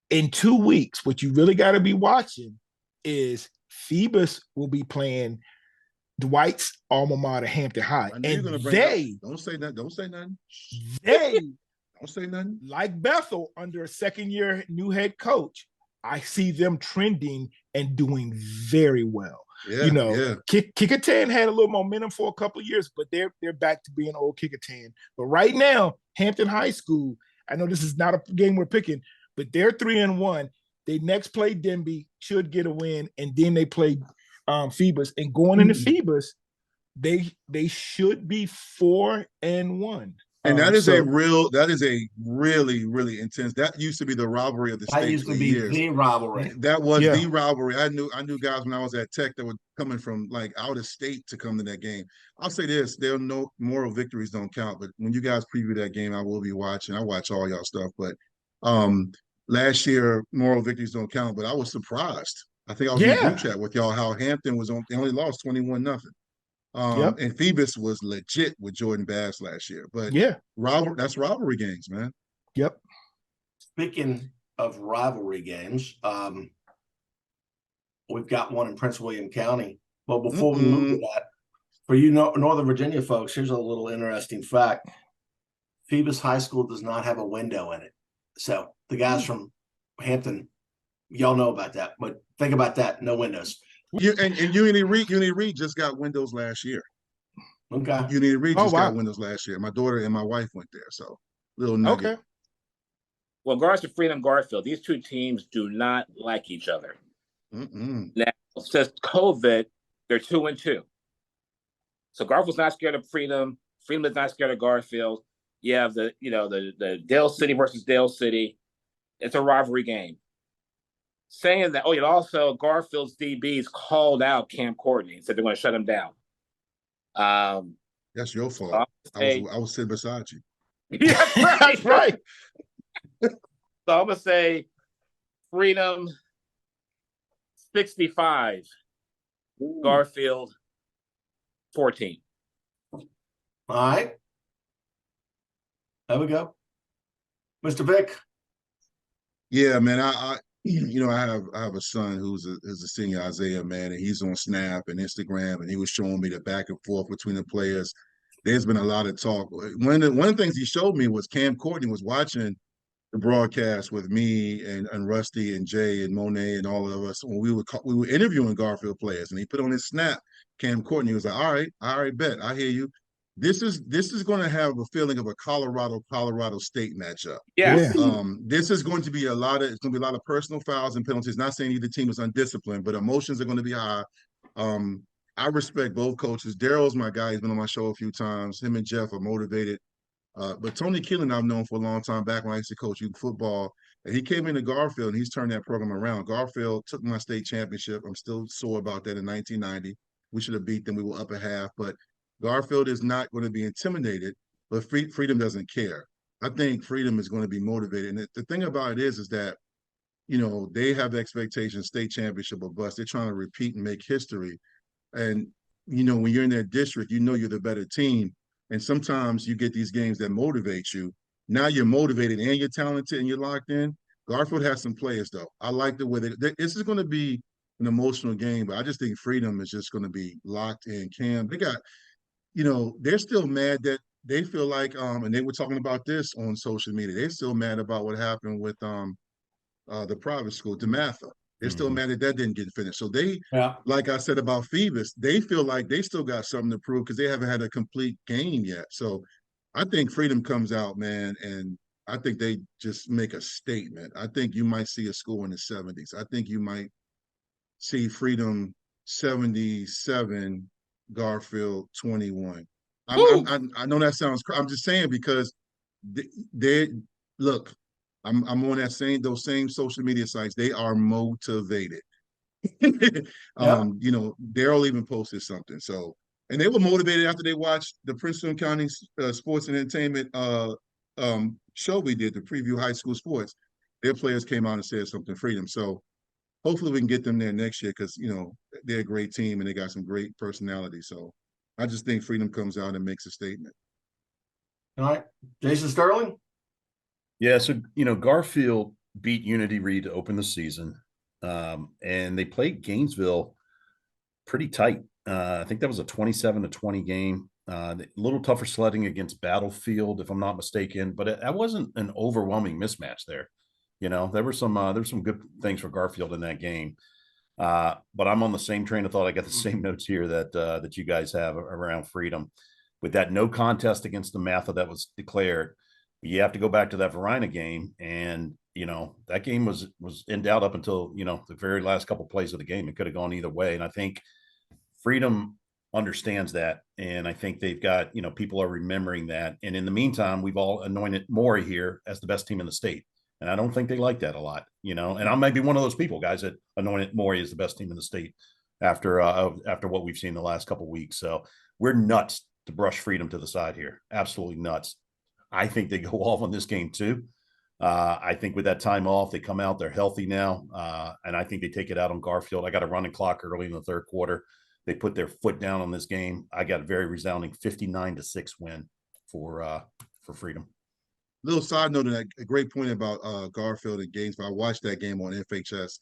in 2 weeks, what you really got to be watching is Phoebus will be playing Dwight's alma mater, Hampton High, and they don't say that. Don't say nothing. They Don't say nothing. like Bethel under a second-year new head coach. I see them trending and doing very well. Kickertan had a little momentum for a couple of years, but they're back to being old Kickertan. But right now, Hampton High School, I know this is not a game we're picking, but they're 3-1. They next play Denby, should get a win, and then they play Phoebus. And going into Phoebus, they should be 4-1. And that is a really, really intense. That used to be the rivalry of the state. That used to be years. the rivalry. That was the rivalry. I knew guys when I was at Tech that were coming from like out of state to come to that game. I'll say this: there are no moral victories don't count. But when you guys preview that game, I will be watching. I watch all y'all stuff. But last year, moral victories don't count. But I was surprised. I think I was in a group chat with y'all how Hampton was on. They only lost 21-0. And Phoebus was legit with Jordan Bass last year. But that's rivalry games, man. Yep. Speaking of rivalry games, we've got one in Prince William County. But before we move to that, for you Northern Virginia folks, here's a little interesting fact. Phoebus High School does not have a window in it. So the guys from Hampton, y'all know about that. But think about that, no windows. And Unity Reed just got windows last year. Okay. Unity Reed just got windows last year. My daughter and my wife went there, so little nugget. Okay. Well, regards to Freedom Garfield, these two teams do not like each other. Now, since COVID, they're 2-2. So Garfield's not scared of Freedom. Freedom is not scared of Garfield. You have the Dale City versus Dale City. It's a rivalry game. Saying that, also Garfield's DBs called out Cam Courtney and said they're going to shut him down. That's your fault. I was sitting beside you. Yeah, that's right. That's right. So I'm going to say Freedom 65, Garfield 14. All right. There we go. Mr. Vic. Yeah, man. I have a son who's a senior, Isaiah, man, and he's on Snap and Instagram, and he was showing me the back and forth between the players. There's been a lot of talk. One of the things he showed me was Cam Courtney was watching the broadcast with me and Rusty and Jay and Monet and all of us when we were interviewing Garfield players, and he put on his Snap. Cam Courtney was like, "All right, bet, I hear you." This is going to have a feeling of a Colorado State matchup. Yes. This is going to be a lot of personal fouls and penalties. Not saying either team is undisciplined, but emotions are going to be high. I respect both coaches. Daryl's my guy. He's been on my show a few times. Him and Jeff are motivated. But Tony Keelan, I've known for a long time back when I used to coach youth football. And he came into Garfield and he's turned that program around. Garfield took my state championship. I'm still sore about that in 1990. We should have beat them. We were up a half. But Garfield is not going to be intimidated, but Freedom doesn't care. I think Freedom is going to be motivated. And the thing about it is that, they have expectations, state championship or bust. They're trying to repeat and make history. And, when you're in their district, you're the better team. And sometimes you get these games that motivate you. Now you're motivated and you're talented and you're locked in. Garfield has some players, though. I like the way this is going to be an emotional game, but I just think Freedom is just going to be locked in. Cam, they got, they're still mad that they feel like, and they were talking about this on social media. They're still mad about what happened with the private school, DeMatha. They're still mad that didn't get finished. So like I said about Phoebus, they feel like they still got something to prove because they haven't had a complete game yet. So I think Freedom comes out, man, and I think they just make a statement. I think you might see a score in the 70s. I think you might see Freedom 77, Garfield 21. I know that sounds. I'm just saying because they look. I'm on those same social media sites. They are motivated. Daryl even posted something. So, and they were motivated after they watched the Prince William County Sports and Entertainment show we did to preview high school sports. Their players came out and said something, Freedom. So hopefully we can get them there next year because, they're a great team and they got some great personality. So I just think Freedom comes out and makes a statement. All right. Jason Sterling? Yeah, so, Garfield beat Unity Reed to open the season, and they played Gainesville pretty tight. I think that was a 27-20 game. A little tougher sledding against Battlefield, if I'm not mistaken, but that wasn't an overwhelming mismatch there. There were some good things for Garfield in that game. But I'm on the same train of thought. I got the same notes here that you guys have around Freedom. With that no contest against the DeMatha that was declared, you have to go back to that Varina game, and that game was in doubt up until the very last couple of plays of the game. It could have gone either way, and I think Freedom understands that, and I think they've got people are remembering that. And in the meantime, we've all anointed Maury here as the best team in the state, and I don't think they like that a lot. And I might be one of those people, guys, that anointed Maury as the best team in the state after what we've seen the last couple of weeks. So we're nuts to brush Freedom to the side here, absolutely nuts. I think they go off on this game too. I think with that time off, they come out, they're healthy now. And I think they take it out on Garfield. I got a running clock early in the third quarter. They put their foot down on this game. I got a very resounding 59-6 win for Freedom. Little side note, a great point about Garfield and Gainesville. I watched that game on FHS.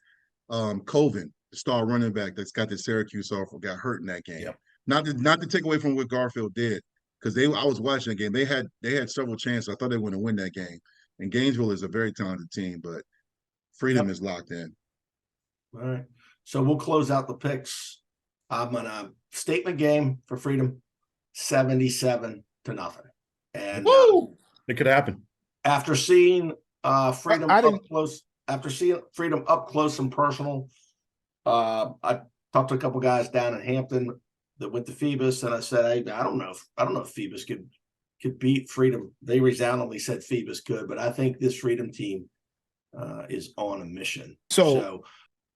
Coven, the star running back that's got the Syracuse offer, got hurt in that game. Yep. Not to take away from what Garfield did, because I was watching the game. They had several chances. I thought they were going to win that game. And Gainesville is a very talented team, but Freedom is locked in. All right. So we'll close out the picks. I'm on a statement game for Freedom, 77-0. And it could happen. After seeing Freedom up close, and personal, I talked to a couple guys down in Hampton that went to Phoebus, and I said, hey, I don't know if Phoebus could beat Freedom. They resoundingly said Phoebus could, but I think this Freedom team is on a mission. So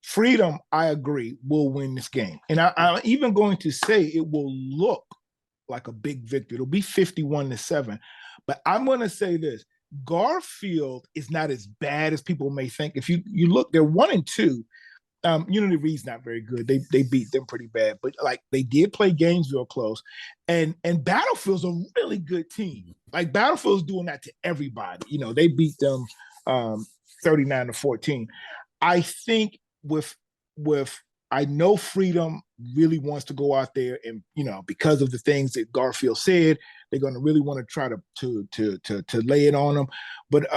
Freedom, I agree, will win this game. And I'm even going to say it will look like a big victory. It'll be 51-7. But I'm going to say this. Garfield is not as bad as people may think. If you look, they're 1-2. Unity Reed's not very good. They beat them pretty bad, but like they did play Gainesville close, and Battlefield's a really good team. Like Battlefield's doing that to everybody. You know, they beat them 39-14. I think with I know Freedom really wants to go out there and, you know, because of the things that Garfield said, they're going to really want to try to lay it on them. But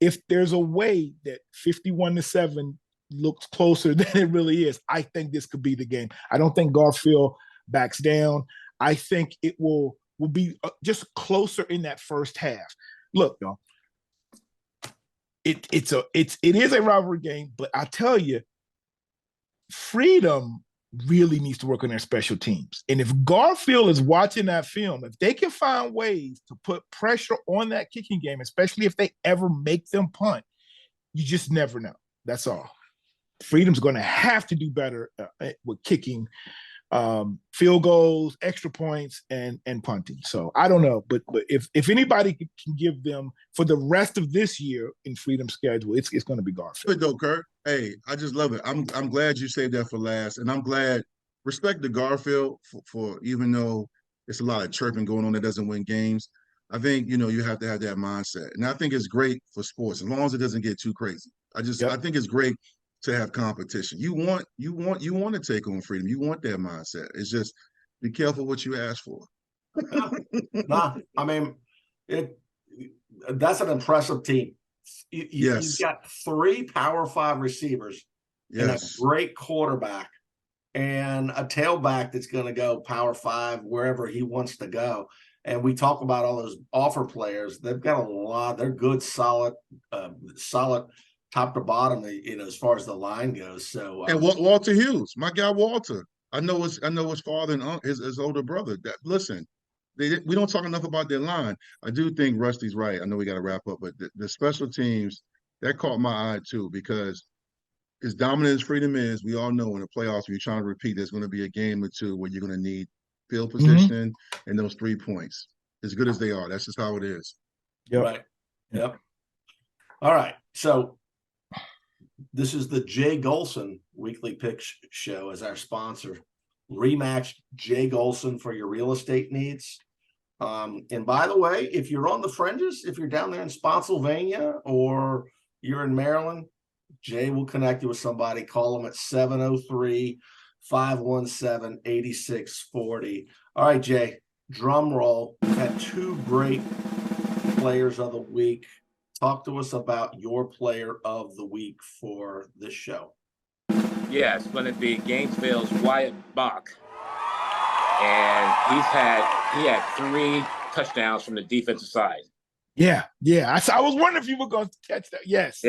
if there's a way that 51-7 looks closer than it really is, I think this could be the game. I don't think Garfield backs down. I think it will be just closer in that first half. Look, y'all, it is a rivalry game, but I tell you, Freedom really needs to work on their special teams. And if Garfield is watching that film, if they can find ways to put pressure on that kicking game, especially if they ever make them punt, you just never know. That's all. Freedom's going to have to do better with kicking, field goals, extra points, and punting. So I don't know, but if anybody can give them for the rest of this year in Freedom's schedule, it's going to be Garfield. Good though, Kurt. Hey, I just love it. I'm glad you saved that for last, and I'm glad. Respect to Garfield for even though it's a lot of chirping going on that doesn't win games. I think you have to have that mindset, and I think it's great for sports as long as it doesn't get too crazy. I think it's great to have competition. You want to take on Freedom. You want that mindset. It's just be careful what you ask for. Nah, I mean, that's an impressive team. Yes. You've got 3 Power 5 receivers and a great quarterback and a tailback that's going to go Power 5 wherever he wants to go. And we talk about all those offer players. They've got a lot. They're good, solid top to bottom, as far as the line goes. So and Walter Hughes, my guy Walter. I know his father and his older brother. Listen, we don't talk enough about their line. I do think Rusty's right. I know we got to wrap up, but the special teams, that caught my eye too, because as dominant as Freedom is, we all know in the playoffs, when you're trying to repeat, there's going to be a game or two where you're going to need field position and those 3 points. As good as they are, that's just how it is. Yep. Right. Yep. All right. So this is the Jay Gholson Weekly Pick Show as our sponsor. ReMax Jay Gholson for your real estate needs. And by the way, if you're on the fringes, if you're down there in Spotsylvania or you're in Maryland, Jay will connect you with somebody. Call them at 703-517-8640. All right, Jay, drum roll. We've had 2 great players of the week. Talk to us about your player of the week for this show. Yeah, it's going to be Gainesville's Wyatt Bach. And he had 3 touchdowns from the defensive side. Yeah. I was wondering if you were going to catch that. Yes.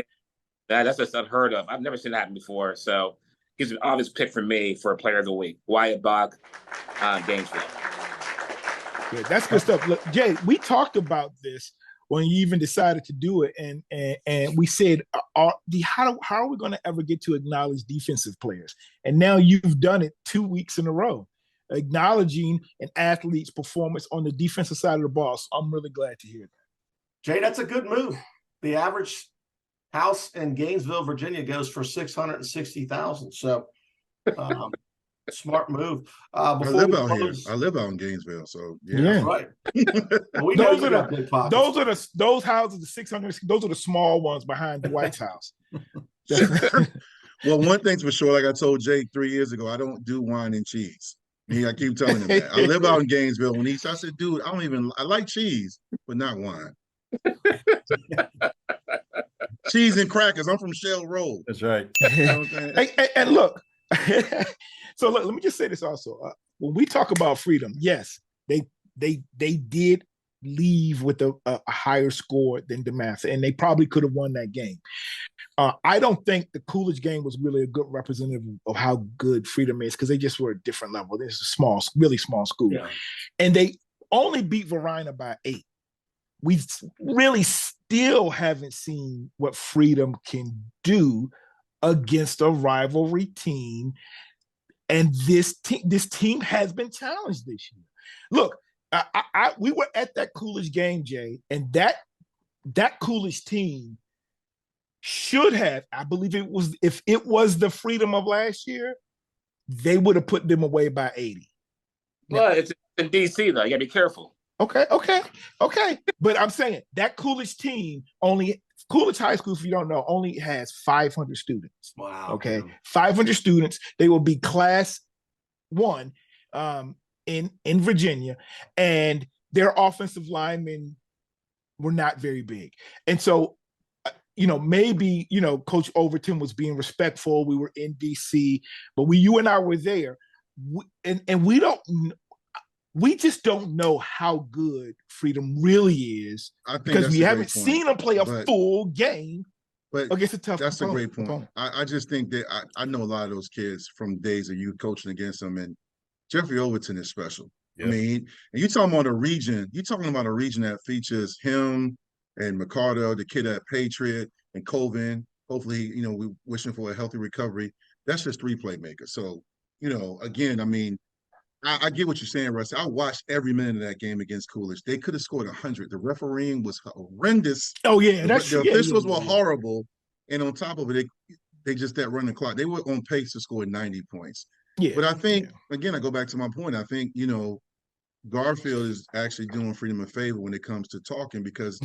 That's just unheard of. I've never seen that happen before. So he's an obvious pick for me for a player of the week. Wyatt Bach, Gainesville. Yeah, that's good stuff. Look, Jay, we talked about this when you even decided to do it, and we said, how are we going to ever get to acknowledge defensive players? And now you've done it 2 weeks in a row, acknowledging an athlete's performance on the defensive side of the ball. So I'm really glad to hear that. Jay, that's a good move. The average house in Gainesville, Virginia goes for $660,000. So smart move. I live out here. I live out in Gainesville, so yeah. That's right. Well, those are those houses, the 600. Those are the small ones behind the White's house. Well, one thing's for sure, like I told Jake 3 years ago, I don't do wine and cheese. I keep telling him that. I live out in Gainesville. I said, dude, I like cheese, but not wine. Cheese and crackers. I'm from Shell Road. That's right. You know what I'm saying? And look, so look, let me just say this also. When we talk about Freedom, yes, they did leave with a higher score than DeMatha, and they probably could have won that game. I don't think the Coolidge game was really a good representative of how good Freedom is, because they just were a different level. This is a really small school. Yeah. And they only beat Varina by 8. we really still haven't seen what Freedom can do against a rivalry team. And this team has been challenged this year. Look, we were at that Coolidge game, Jay, and that Coolidge team should have, I believe it was, if it was the Freedom of last year, they would have put them away by 80. Well, it's in DC though. You gotta be careful. Okay. But I'm saying that Coolidge team Coolidge High School, if you don't know, only has 500 students. Wow. Okay. 500 students. They will be class 1 in Virginia, and their offensive linemen were not very big. And so, maybe, Coach Overton was being respectful. We were in DC, but you and I were there, and we just don't know how good Freedom really is, because we haven't seen them play a full game against a tough That's opponent. a great point. I just think that I know a lot of those kids from days of you coaching against them, and Jeffrey Overton is special. Yeah. I mean, and you're talking about a region that features him and McCardell, the kid at Patriot, and Colvin. Hopefully, we're wishing for a healthy recovery. That's just 3 playmakers. So, again, I mean, I get what you're saying, Russ. I watched every minute of that game against Coolidge. They could have scored 100. The refereeing was horrendous. Oh, yeah. The officials were horrible. And on top of it, they just that run the clock. They were on pace to score 90 points. Yeah. But I think, again, I go back to my point. I think, Garfield is actually doing Freedom a favor when it comes to talking, because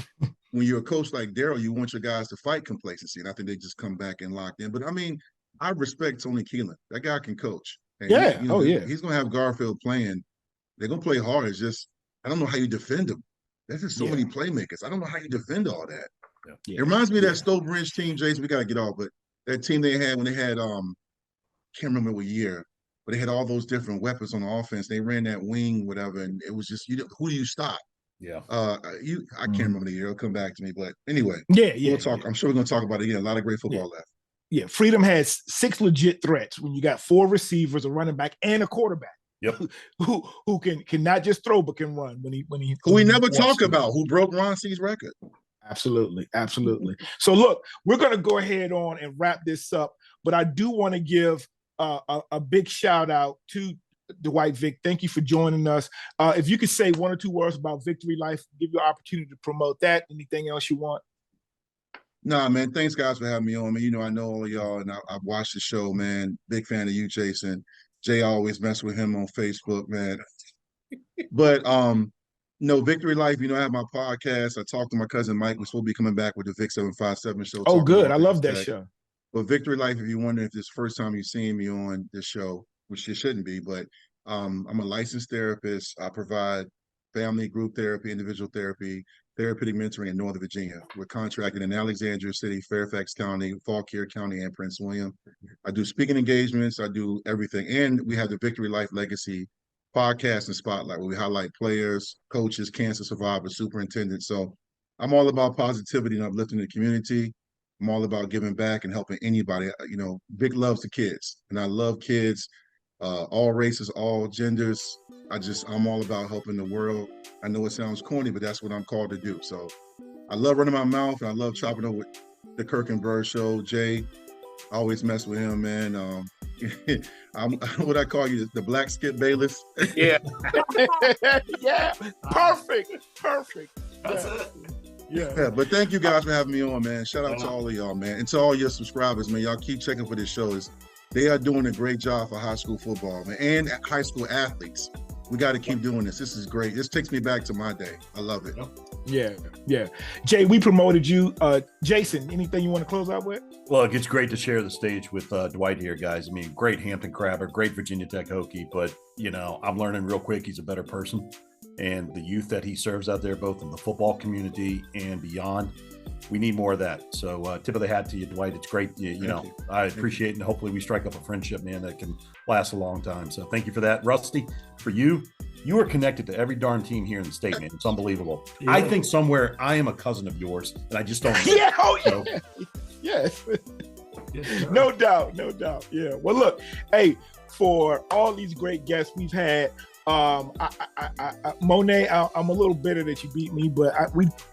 when you're a coach like Daryl, you want your guys to fight complacency. And I think they just come back and locked in. But, I mean, I respect Tony Keelan. That guy can coach. And he's going to have Garfield playing. They're going to play hard. It's just, I don't know how you defend them. There's just so many playmakers. I don't know how you defend all that. Yeah. It reminds me of that Stoke Bridge team, Jason. We got to get off, but that team they had when they had, can't remember what year, but they had all those different weapons on the offense. They ran that wing, whatever, and it was just, who do you stop? Yeah. I can't remember the year. It'll come back to me, but anyway. We'll talk. I'm sure we're going to talk about it again. A lot of great football left. Yeah, Freedom has 6 legit threats when you got 4 receivers, a running back, and a quarterback. Yep. Who can not just throw but can run who we never talk about, who broke Ron C's record. Absolutely. So look, we're going to go ahead on and wrap this up, but I do want to give a big shout out to Dwight Vick. Thank you for joining us. If you could say 1 or 2 words about Victory Life, give you an opportunity to promote that. Anything else you want? Nah, man. Thanks, guys, for having me on. Man, I know all of y'all, and I've watched the show, man. Big fan of you, Jason. Jay, always mess with him on Facebook, man. But Victory Life. I have my podcast. I talked to my cousin Mike. We're supposed to be coming back with the Vic 757 show. Oh, good. I love that show. But Victory Life, if you're wondering if this is the first time you're seeing me on this show, which it shouldn't be, but I'm a licensed therapist. I provide family, group therapy, individual therapy, therapeutic mentoring in Northern Virginia. We're contracted in Alexandria City, Fairfax County, Fauquier County, and Prince William. I do speaking engagements. I do everything. And we have the Victory Life Legacy podcast and spotlight, where we highlight players, coaches, cancer survivors, superintendents. So I'm all about positivity and uplifting the community. I'm all about giving back and helping anybody. Vic loves the kids, and I love kids, all races, all genders. I'm all about helping the world. I know it sounds corny, but that's what I'm called to do. So I love running my mouth, and I love chopping up with the Kirk and Bird show. Jay, I always mess with him, man. I'm what I call you, the Black Skip Bayless. Yeah. Yeah. Perfect. That's it. Yeah, but thank you guys for having me on, man. Shout out to all of y'all, man. And to all your subscribers, man. Y'all keep checking for this show. They are doing a great job for high school football, man, and high school athletes. We got to keep doing this. This is great. This takes me back to my day. I love it. Yeah. Jay, we promoted you. Jason, anything you want to close out with? Look, it's great to share the stage with Dwight here, guys. I mean, great Hampton Crabber, great Virginia Tech Hokie, but, I'm learning real quick he's a better person. And the youth that he serves out there, both in the football community and beyond, we need more of that. So tip of the hat to you, Dwight. It's great. I appreciate it. And hopefully we strike up a friendship, man, that can last a long time. So thank you for that. Rusty, for you are connected to every darn team here in the state, man. It's unbelievable. Yeah. I think somewhere I am a cousin of yours, and I just don't know. Yeah. Oh, yeah. Yes. No doubt. Yeah. Well, look, hey, for all these great guests we've had Monet, I'm a little bitter that you beat me, but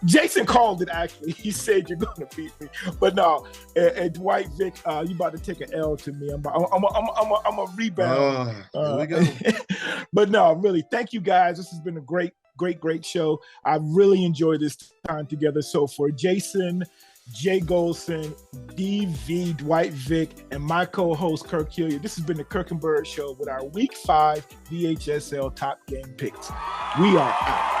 Jason called it actually. He said you're gonna beat me, but no. And Dwight Vick, you about to take an L to me. I'm a rebound. Here we go. But no, really, thank you guys. This has been a great show. I really enjoyed this time together. So for Jason, Jay Gholson, DV, Dwight Vick, and my co-host Kirk Hilliard, this has been the Kirk and Bird Show with our Week 5 VHSL Top Game Picks. We are out.